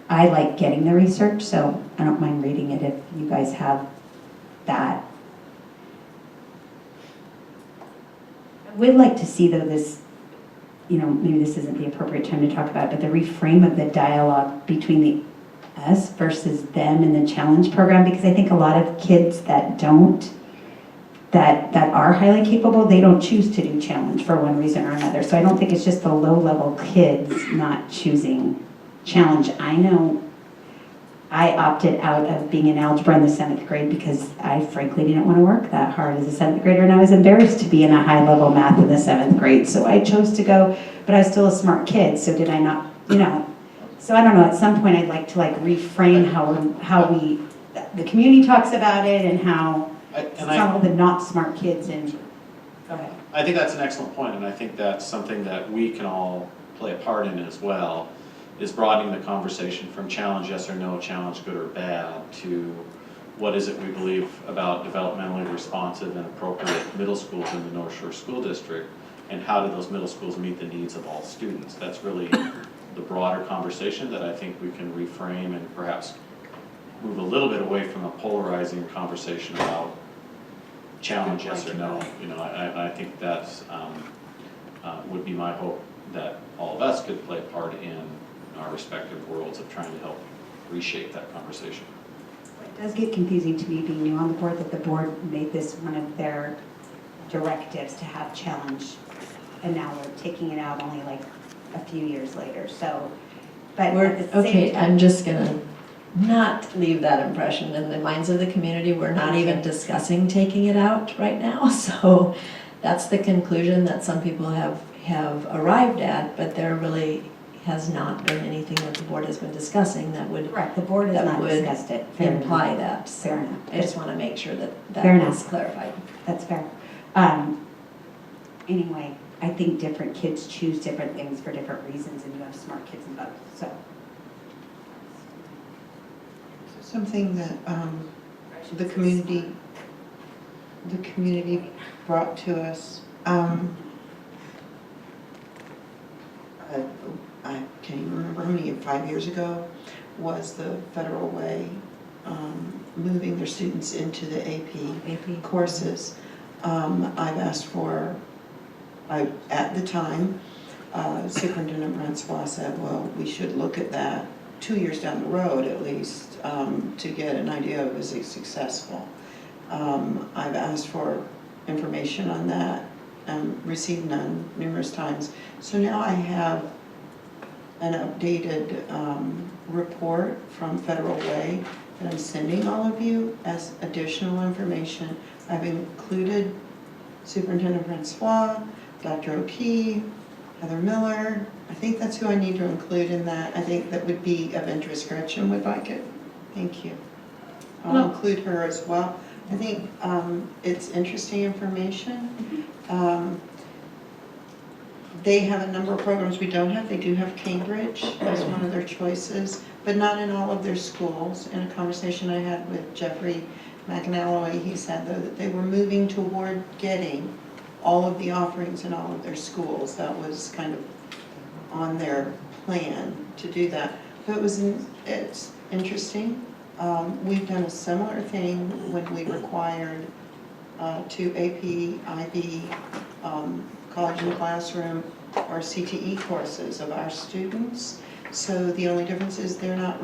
[SPEAKER 2] I like getting the research, so I don't mind reading it if you guys have that. I would like to see, though, this, maybe this isn't the appropriate time to talk about it, but the reframe of the dialogue between the us versus them in the challenge program, because I think a lot of kids that are highly capable, they don't choose to do challenge for one reason or another. So I don't think it's just the low-level kids not choosing challenge. I know I opted out of being in algebra in the 7th grade because I frankly didn't want to work that hard as a 7th grader, and I was embarrassed to be in a high-level math in the 7th grade, so I chose to go, but I was still a smart kid, so did I not, so I don't know, at some point I'd like to reframe how we, the community talks about it and how some of the not smart kids and, go ahead.
[SPEAKER 8] I think that's an excellent point, and I think that's something that we can all play a part in as well, is broadening the conversation from challenge yes or no, challenge good or bad, to what is it we believe about developmentally responsive and appropriate middle schools in the North Shore School District, and how do those middle schools meet the needs of all students. That's really the broader conversation that I think we can reframe and perhaps move a little bit away from a polarizing conversation about challenge yes or no. I think that's would be my hope, that all of us could play a part in our respective worlds of trying to help reshape that conversation.
[SPEAKER 2] It does get confusing to me being new on the board that the board made this one of their directives to have challenge, and now we're taking it out only a few years later, so, but at the same time.
[SPEAKER 5] I'm just gonna not leave that impression in the minds of the community. We're not even discussing taking it out right now, so that's the conclusion that some people have arrived at, but there really has not been anything that the board has been discussing that would.
[SPEAKER 2] Correct, the board has not discussed it.
[SPEAKER 5] Imply that. So
[SPEAKER 2] Fair enough.
[SPEAKER 5] I just want to make sure that
[SPEAKER 2] Fair
[SPEAKER 5] that is
[SPEAKER 2] enough.
[SPEAKER 5] clarified.
[SPEAKER 2] That's fair. Anyway, I think different kids choose different things for different reasons, and you have smart kids and both, so.
[SPEAKER 4] Something that the community brought to us. I can't even remember how many, 5 years ago, was the Federal Way moving their students into the AP courses. I've asked for, at the time, Superintendent Francois said, well, we should look at that 2 years down the road at least, to get an idea of is it successful. I've asked for information on that, received none numerous times. So now I have an updated report from Federal Way that I'm sending all of you as additional information. I've included Superintendent Francois, Dr. O'Kee, Heather Miller. I think that's who I need to include in that. I think that would be of interest. Gretchen would like it. Thank you. I'll include her as well. I think it's interesting information. They have a number of programs we don't have. They do have Cambridge as one of their choices, but not in all of their schools. In a conversation I had with Jeffrey McAnalloway, he said though that they were moving toward getting all of the offerings in all of their schools. That was kind of on their plan to do that. But it's interesting. We've done a similar thing when we required 2 AP, IB, college and classroom, or CTE courses of our students. So the only difference is they're not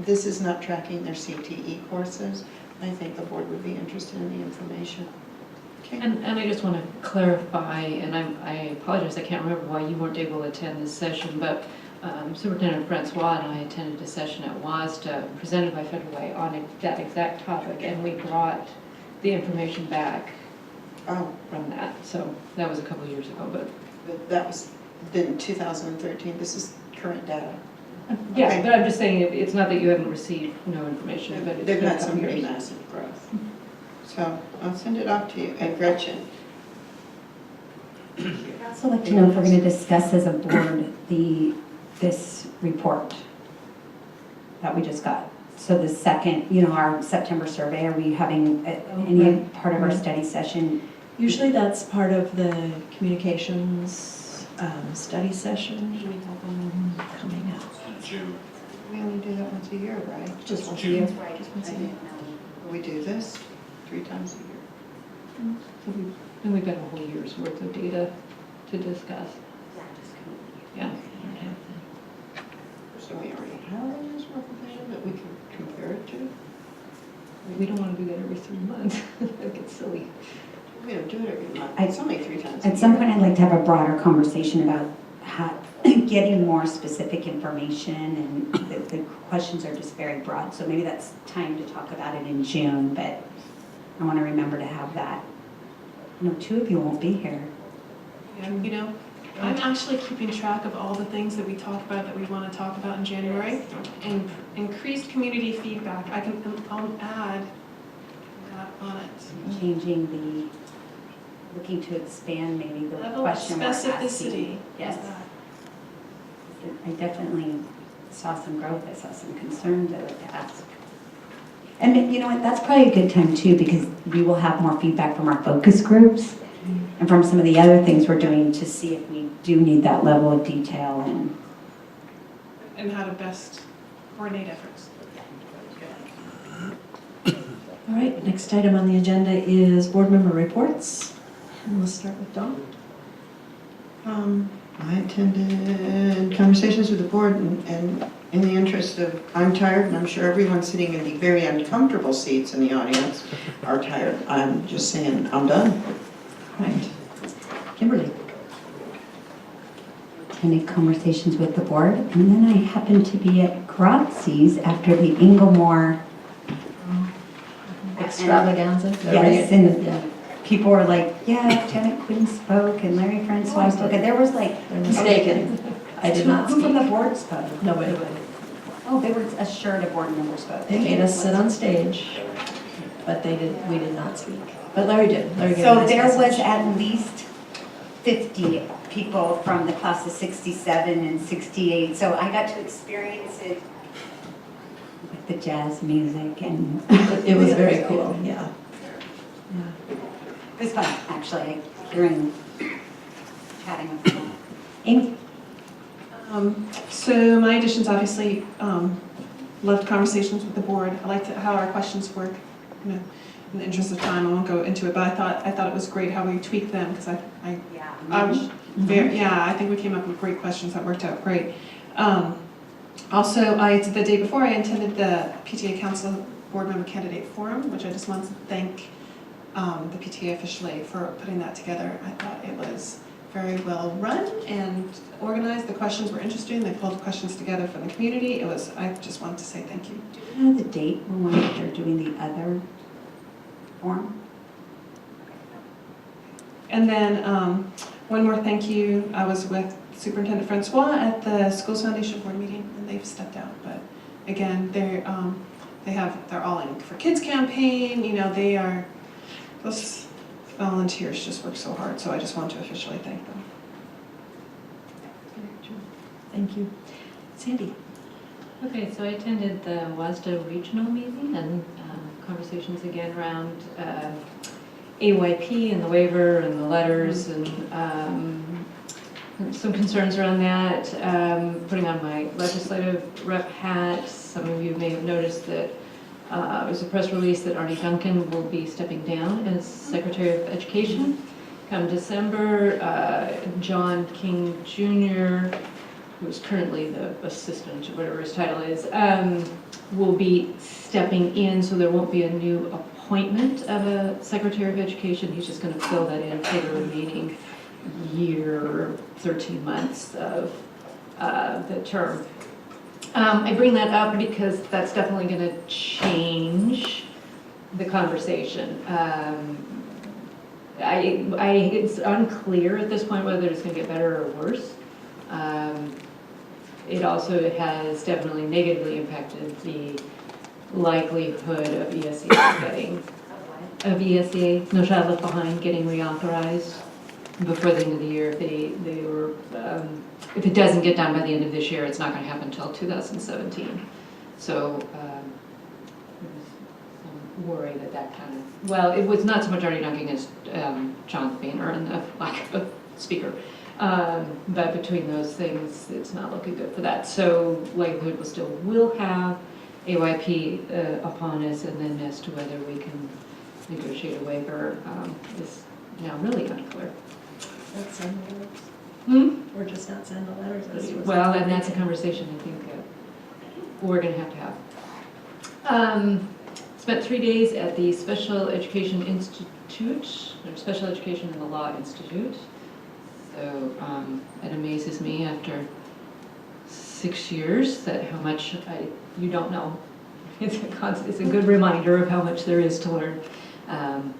[SPEAKER 4] this is not tracking their CTE courses. I think the board would be interested in the information. Okay.
[SPEAKER 3] And I just want to clarify, and I apologize, I can't remember why you weren't able to attend this session, but Superintendent Francois and I attended a session at WASDA presented by Federal Way on that exact topic, and we brought the information back from that. So that was a couple of years ago, but
[SPEAKER 4] That was in 2013. This is current data.
[SPEAKER 3] yeah,
[SPEAKER 4] Okay.
[SPEAKER 3] but I'm just saying it's not that you haven't received no information, but it's
[SPEAKER 4] They've
[SPEAKER 3] been a
[SPEAKER 4] had some
[SPEAKER 3] couple
[SPEAKER 4] pretty
[SPEAKER 3] years.
[SPEAKER 4] massive growth. So I'll send it off to you. And Gretchen.
[SPEAKER 2] I'd also like to know if we're going to discuss as a board this report that we just got. So the second, our September survey, are we having any part of our study session?
[SPEAKER 5] Usually that's part of the communications study session coming up.
[SPEAKER 8] June.
[SPEAKER 4] We only do that once a year, right?
[SPEAKER 5] Just once a
[SPEAKER 8] June.
[SPEAKER 5] year.
[SPEAKER 11] Right,
[SPEAKER 5] Just once a
[SPEAKER 11] I
[SPEAKER 5] year.
[SPEAKER 11] didn't know.
[SPEAKER 4] We do this 3 times a year.
[SPEAKER 3] And we've got a whole year's worth of data to discuss. Yeah.
[SPEAKER 4] So we already have a year's worth of data that we can compare it to.
[SPEAKER 3] We don't want to do that every 3 months. That gets silly.
[SPEAKER 4] We don't do it every month. It's only 3 times a year.
[SPEAKER 2] At some point, I'd like to have a broader conversation about getting more specific information, and the questions are just very broad, so maybe that's time to talk about it in June, but I want to remember to have that. No, 2 of you won't be here.
[SPEAKER 1] And, you know, I'm actually keeping track of all the things that we talk about that we want to talk about in January. And increased community feedback, I'll add that on it.
[SPEAKER 2] Changing looking to expand maybe the
[SPEAKER 1] Level of
[SPEAKER 2] question we're asking.
[SPEAKER 1] specificity.
[SPEAKER 2] Yes.
[SPEAKER 1] Is that.
[SPEAKER 2] I definitely saw some growth, I saw some concerns I would ask. And you know what, that's probably a good time too, because we will have more feedback from our focus groups and from some of the other things we're doing to see if we do need that level of detail
[SPEAKER 1] And how to best coordinate efforts.
[SPEAKER 5] All right, next item on the agenda is board member reports. And we'll start with Dawn.
[SPEAKER 4] I attended conversations with the board and in the interest of, I'm tired and I'm sure everyone sitting in the very uncomfortable seats in the audience are tired. I'm just saying, I'm done.
[SPEAKER 5] Right. Kimberly.
[SPEAKER 2] attended conversations with the board. And then I happened to be at Grazzi's after the Inglemore
[SPEAKER 5] Extravaganza.
[SPEAKER 2] Yes, and
[SPEAKER 5] Yeah.
[SPEAKER 2] people were like, yeah, Janet Quinn spoke and Larry Francois spoke, and there was like.
[SPEAKER 5] They're mistaken. I did not
[SPEAKER 2] Who from the
[SPEAKER 5] speak.
[SPEAKER 2] board spoke?
[SPEAKER 5] Nobody.
[SPEAKER 2] Oh, they were assured a board member spoke.
[SPEAKER 5] They made us sit on stage, but we did not speak. But Larry did. Larry gave a
[SPEAKER 2] So
[SPEAKER 5] nice
[SPEAKER 2] there was
[SPEAKER 5] message.
[SPEAKER 2] at least 50 people from the class of 67 and 68, so I got to experience it with the jazz music and.
[SPEAKER 5] It was very cool, yeah.
[SPEAKER 2] It was fun, actually, hearing, chatting with people. Amy?
[SPEAKER 1] So my additions, obviously, loved conversations with the board. I liked how our questions work. You know, in the interest of time, I won't go into it, but I thought it was great how we tweaked them, because I think we came up with great questions that worked out great. Also, the day before, I attended the PTA Council Board Member Candidate Forum, which I just want to thank the PTA officially for putting that together. I thought it was very well run and organized. The questions were interesting. They pulled questions together from the community. I just wanted to say thank you.
[SPEAKER 2] Do you know the date when they're doing the other forum?
[SPEAKER 1] And then one more thank you. I was with Superintendent Francois at the Schools Foundation Board meeting, and they've stepped out. But again, they're all in for Kids campaign. You know, those volunteers just work so hard. So I just want to officially thank them.
[SPEAKER 5] Thank you. Sandy?
[SPEAKER 3] Okay, so I attended the WASDA regional meeting and conversations again around AYP and the waiver and the letters and some concerns around that. Putting on my legislative rep hat, some of you may have noticed that there's a press release that Arnie Duncan will be stepping down as Secretary of Education. Come December, John King Jr., who's currently the assistant, whatever his title is, will be stepping in, so there won't be a new appointment of a Secretary of Education. He's just going to fill that in for the remaining year, 13 months of the term. I bring that up because that's definitely going to change the conversation. It's unclear at this point whether it's going to get better or worse. It also has definitely negatively impacted the likelihood of No Child Left Behind getting reauthorized before the end of the year. If it doesn't get done by the end of this year, it's not going to happen until 2017. So there was some worry that kind of, well, it was not so much Arnie Duncan as John Boehner and the lack of a speaker. But between those things, it's not looking good for that. So likelihood will have AYP upon us, and then as to whether we can negotiate a waiver is now really unclear.
[SPEAKER 5] Let's send the letters. Or just not send the letters.
[SPEAKER 3] Well, and that's a conversation I think we're going to have. Spent 3 days at the Special Education Institute, or Special Education in the Law Institute. So it amazes me after 6 years, that how much you don't know. It's a good reminder of how much there is to learn. And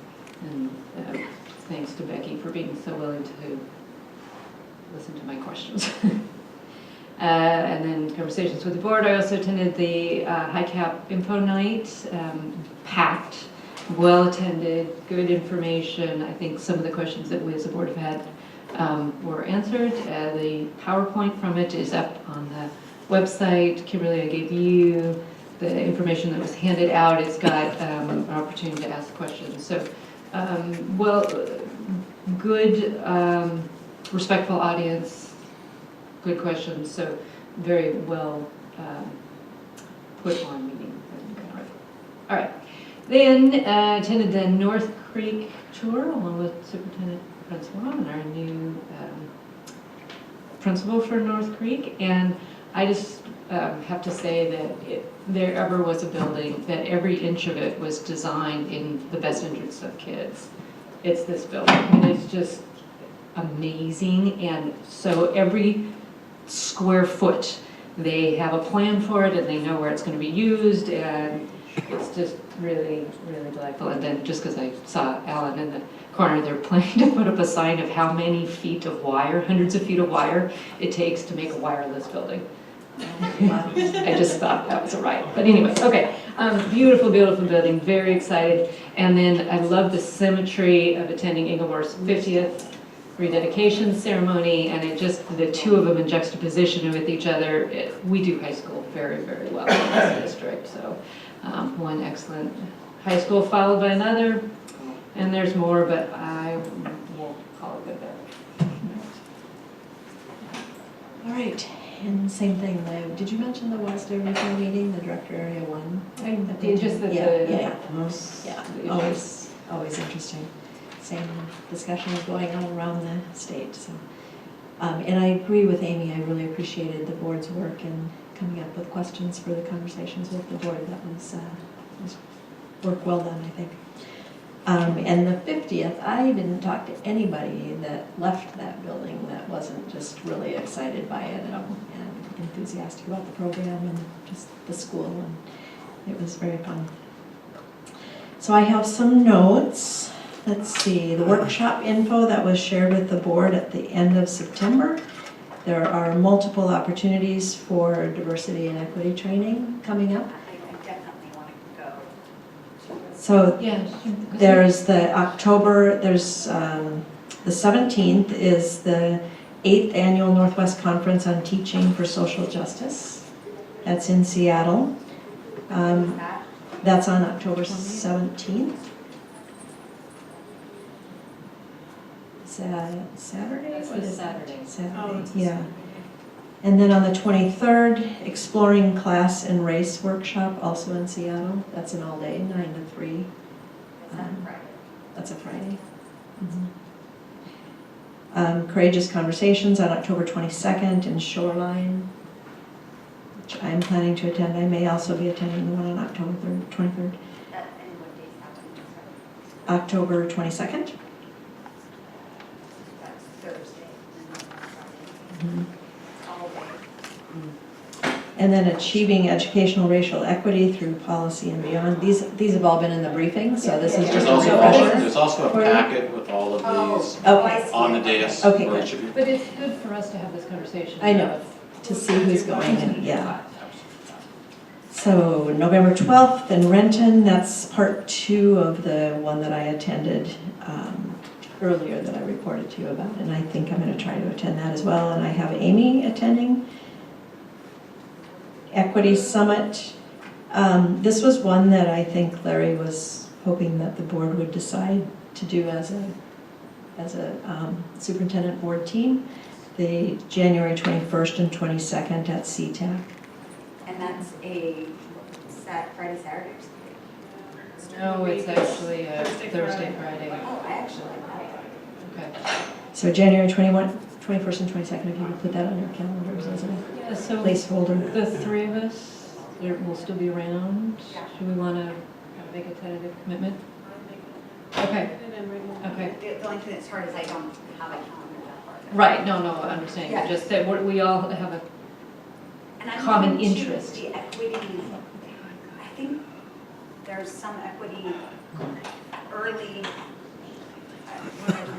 [SPEAKER 3] thanks to Becky for being so willing to listen to my questions. And then conversations with the board. I also attended the HiCap Info Night, packed, well-attended, good information. I think some of the questions that we as a board have had were answered. The PowerPoint from it is up on the website. Kimberly, I gave you the information that was handed out. It's got an opportunity to ask questions. So, good, respectful audience, good questions. So, very well put on meeting. All right. Then attended the North Creek tour along with Superintendent Francois and our new principal for North Creek. And I just have to say that if there ever was a building that every inch of it was designed in the best interest of kids, it's this building. And it's just amazing. And so every square foot, they have a plan for it and they know where it's going to be used. And it's just really, really delightful. And then just because I saw Alan in the corner, they're planning to put up a sign of how many feet of wire, hundreds of feet of wire, it takes to make a wireless building. I just thought that was a riot. But anyway, okay. Beautiful, beautiful building. Very excited. And then I love the symmetry of attending Inglemore's 50th rededication ceremony, and it just, the two of them in juxtaposition with each other. We do high school very, very well in this district. So one excellent high school followed by another, and there's more, but I will call it good there.
[SPEAKER 5] All right, and same thing, did you mention the Wasda regional meeting, the director area one?
[SPEAKER 3] I did, just that
[SPEAKER 5] Yeah,
[SPEAKER 3] the
[SPEAKER 5] always interesting. Same discussions going on around the state, so. And I agree with Amy, I really appreciated the board's work in coming up with questions for the conversations with the board. That was work well done, I think. And the 50th, I didn't talk to anybody that left that building that wasn't just really excited by it and enthusiastic about the program and just the school, and it was very fun. So I have some notes. Let's see, the workshop info that was shared with the board at the end of September. There are multiple opportunities for diversity and equity training coming up.
[SPEAKER 11] I definitely want to go to this.
[SPEAKER 5] So
[SPEAKER 3] Yeah.
[SPEAKER 5] there's the October, there's the 17th is the 8th Annual Northwest Conference on Teaching for Social Justice. That's in Seattle. That's on October 17th. Saturday?
[SPEAKER 3] That's
[SPEAKER 5] What
[SPEAKER 3] this
[SPEAKER 5] is that?
[SPEAKER 3] Saturday.
[SPEAKER 5] Saturday, yeah. And then on the 23rd, Exploring Class and Race Workshop, also in Seattle. That's an all-day, 9 to 3. That's a Friday. Courageous Conversations on October 22nd in Shoreline, which I'm planning to attend. I may also be attending the one on October 23rd. October 22nd.
[SPEAKER 11] That's Thursday. All day.
[SPEAKER 5] And then Achieving Educational Racial Equity Through Policy and Beyond. These have all been in the briefing, so this is just a refresher.
[SPEAKER 8] There's also a packet with all of these
[SPEAKER 5] Okay.
[SPEAKER 8] on the dais
[SPEAKER 5] Okay,
[SPEAKER 8] for
[SPEAKER 5] good.
[SPEAKER 8] each of you.
[SPEAKER 3] But it's good for us to have this conversation.
[SPEAKER 5] I know, to see who's going, and yeah. So November 12th in Renton, that's part 2 of the one that I attended earlier that I reported to you about, and I think I'm going to try to attend that as well. And I have Amy attending. Equity Summit. This was one that I think Larry was hoping that the board would decide to do as a superintendent board team. The January 21st and 22nd at CTAC.
[SPEAKER 11] And that's a Friday, Saturday?
[SPEAKER 3] No, it's actually Thursday, Friday.
[SPEAKER 11] Oh, I actually like that.
[SPEAKER 3] Okay.
[SPEAKER 5] So January 21st and 22nd, if you could put that on your calendars as a
[SPEAKER 3] Yeah, so
[SPEAKER 5] placeholder.
[SPEAKER 3] the three of us will still be around. Should we want to make a tentative commitment? Okay. Okay.
[SPEAKER 11] The only thing that's hard is I don't have a calendar that far.
[SPEAKER 3] Right, no, I understand.
[SPEAKER 11] Yeah.
[SPEAKER 3] Just that we all have a
[SPEAKER 12] And I'm
[SPEAKER 3] common
[SPEAKER 12] going to
[SPEAKER 3] interest.
[SPEAKER 12] The equity, I think there's some equity early.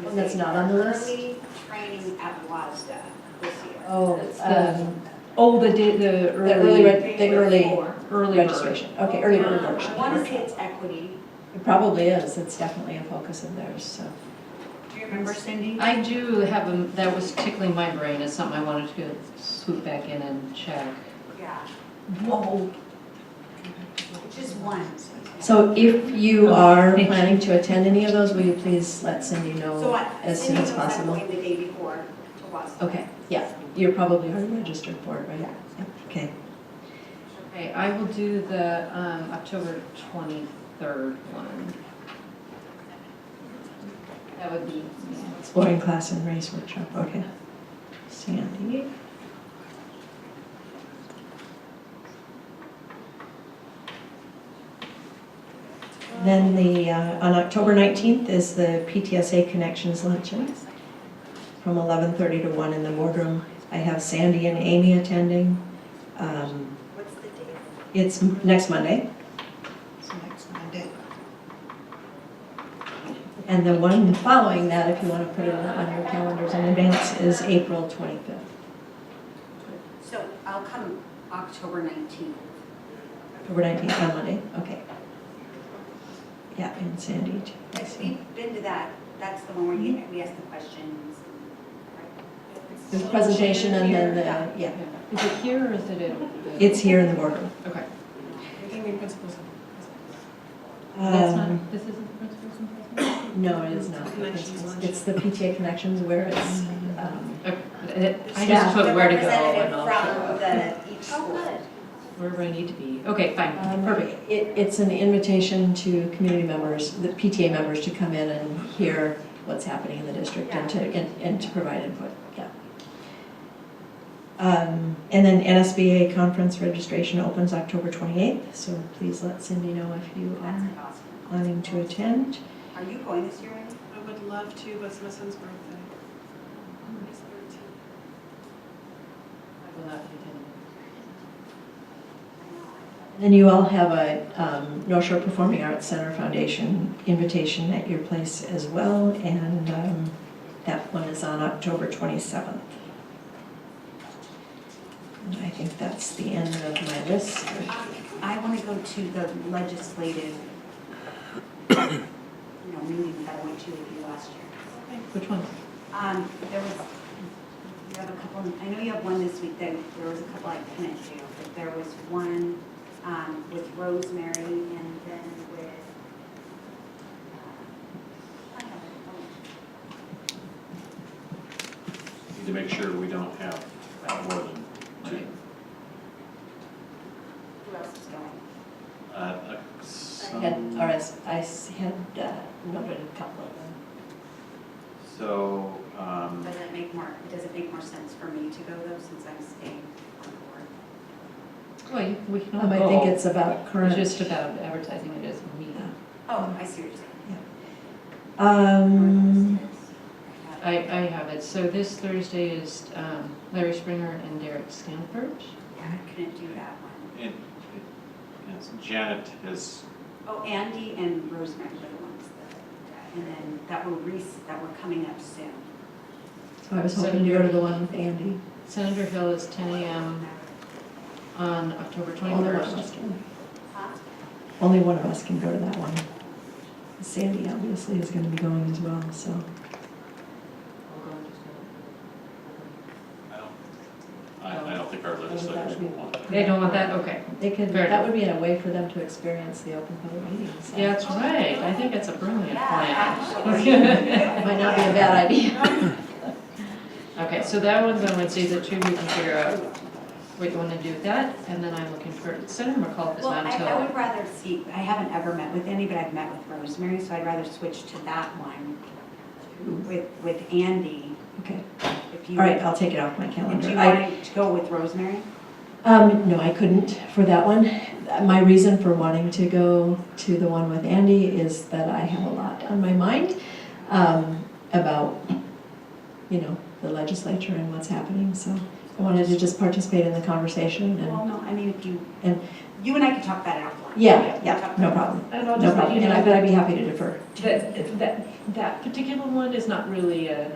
[SPEAKER 5] One that's not on the list?
[SPEAKER 12] Early training at WASDA this year.
[SPEAKER 5] Oh,
[SPEAKER 3] That's the early,
[SPEAKER 5] the early
[SPEAKER 3] early
[SPEAKER 5] registration. Okay, early bird
[SPEAKER 12] I
[SPEAKER 5] workshop.
[SPEAKER 12] want to say it's equity.
[SPEAKER 5] It probably is. It's definitely a focus of theirs, so.
[SPEAKER 12] Do you remember, Cindy?
[SPEAKER 3] I do have that was tickling my brain as something I wanted to swoop back in and check.
[SPEAKER 12] Yeah,
[SPEAKER 3] Whoa.
[SPEAKER 12] just one.
[SPEAKER 5] So if you are planning to attend any of those, will you please let Cindy
[SPEAKER 12] So
[SPEAKER 5] know
[SPEAKER 12] I,
[SPEAKER 5] as soon
[SPEAKER 12] Cindy
[SPEAKER 5] as
[SPEAKER 12] knows I'm
[SPEAKER 5] possible?
[SPEAKER 12] going the day before to WASDA.
[SPEAKER 5] Okay, yeah, you're probably already registered for it, right? Yeah. Okay.
[SPEAKER 3] Okay, I will do the October 23rd one. That would be,
[SPEAKER 5] Exploring class and race workshop, okay. Sandy. Then on October 19th is the PTSA Connections Luncheon from 11:30 to 1 in the boardroom. I have Sandy and Amy attending.
[SPEAKER 12] What's the date?
[SPEAKER 5] It's next Monday.
[SPEAKER 4] So next Monday.
[SPEAKER 5] And the one following that, if you want to put it on your calendars in advance, is April 25th.
[SPEAKER 12] So I'll come October 19th.
[SPEAKER 5] October 19th on Monday, okay. Yeah, and Sandy, too. I see.
[SPEAKER 12] We've been to that, that's the one where we ask the questions.
[SPEAKER 5] The presentation and then the, yeah.
[SPEAKER 3] is it here or is it in?
[SPEAKER 5] It's here in the boardroom.
[SPEAKER 3] Okay.
[SPEAKER 1] Thinking principals.
[SPEAKER 3] That's
[SPEAKER 5] Um,
[SPEAKER 3] not, this isn't the principal's and president's?
[SPEAKER 5] No, it is not.
[SPEAKER 1] Connections lunch.
[SPEAKER 5] It's the PTA Connections where it's,
[SPEAKER 3] Okay. I
[SPEAKER 5] Yeah.
[SPEAKER 3] just put
[SPEAKER 12] The
[SPEAKER 3] where to go
[SPEAKER 12] representative
[SPEAKER 3] and all.
[SPEAKER 12] from each school.
[SPEAKER 3] Wherever I need to be. Okay, fine, perfect.
[SPEAKER 5] It's an invitation to community members, the PTA members, to come in and hear what's happening in the district and to provide input, yeah. And then NSBA conference registration opens October 28th, so please let Cindy know if you
[SPEAKER 12] That's
[SPEAKER 5] are
[SPEAKER 12] awesome.
[SPEAKER 5] planning to attend.
[SPEAKER 12] Are you going this year, Amy?
[SPEAKER 1] I would love to, but it's my son's birthday. He's 13.
[SPEAKER 3] I will not be attending.
[SPEAKER 5] Then you all have a North Shore Performing Arts Center Foundation invitation at your place as well, and that one is on October 27th. And I think that's the end of my list.
[SPEAKER 12] I want to go to the legislative, meeting that I went to with you last year.
[SPEAKER 3] Which one?
[SPEAKER 12] There was, you have a couple, I know you have one this week, there was a couple I couldn't do, but there was one with Rosemary and then with, I have it.
[SPEAKER 8] Need to make sure we don't have more than two.
[SPEAKER 12] Who else is going?
[SPEAKER 5] I had noted a couple of them.
[SPEAKER 8] So,
[SPEAKER 12] Does it make more sense for me to go though, since I'm staying on board?
[SPEAKER 3] Well, we can all
[SPEAKER 5] I
[SPEAKER 3] go.
[SPEAKER 5] think it's about current.
[SPEAKER 3] It's just about advertising it as a meeting.
[SPEAKER 12] Oh, I see what you're saying.
[SPEAKER 3] I have it. So this Thursday is Larry Springer and Derek Stanford.
[SPEAKER 12] Yeah, I couldn't do that one.
[SPEAKER 8] and, yes, Janet has,
[SPEAKER 12] Oh, Andy and Rosemary were the ones and then that were coming up soon.
[SPEAKER 5] So I was hoping to go to the one with Andy.
[SPEAKER 3] Senator Hill is 10 a.m. on October
[SPEAKER 5] Only one of
[SPEAKER 3] 21st.
[SPEAKER 5] us can.
[SPEAKER 12] Huh?
[SPEAKER 5] Only one of us can go to that one. Sandy obviously is going to be going as well, so.
[SPEAKER 8] I don't think our legislators will want that.
[SPEAKER 3] They don't want that? Okay.
[SPEAKER 5] They could,
[SPEAKER 3] Fair
[SPEAKER 5] that would be a way for them to experience the open public meetings.
[SPEAKER 3] Yeah, that's right. I think it's a brilliant
[SPEAKER 12] Yeah,
[SPEAKER 3] plan.
[SPEAKER 5] It might not be a bad idea.
[SPEAKER 3] Okay, so that one's on Wednesday, the two, we can figure out what you want to do with that, and then I'm looking for, Senator McAuliffe is
[SPEAKER 12] Well,
[SPEAKER 3] not
[SPEAKER 12] I
[SPEAKER 3] until.
[SPEAKER 12] would rather see, I haven't ever met with Andy, but I've met with Rosemary, so I'd rather switch to that one with Andy.
[SPEAKER 5] Okay,
[SPEAKER 12] If you
[SPEAKER 5] all right, I'll take it off my
[SPEAKER 12] And
[SPEAKER 5] calendar.
[SPEAKER 12] do you
[SPEAKER 5] I-
[SPEAKER 12] want to go with Rosemary?
[SPEAKER 5] No, I couldn't for that one. My reason for wanting to go to the one with Andy is that I have a lot on my mind about, the legislature and what's happening, so I wanted to just participate in the conversation
[SPEAKER 12] Well,
[SPEAKER 5] and,
[SPEAKER 12] no, I mean, if you,
[SPEAKER 5] and,
[SPEAKER 12] you and I could talk about it offline.
[SPEAKER 5] yeah, no problem.
[SPEAKER 3] And I'll
[SPEAKER 5] No
[SPEAKER 3] just let
[SPEAKER 5] problem,
[SPEAKER 3] you
[SPEAKER 5] and
[SPEAKER 3] know
[SPEAKER 5] but I'd be happy to defer.
[SPEAKER 3] that particular one is not really an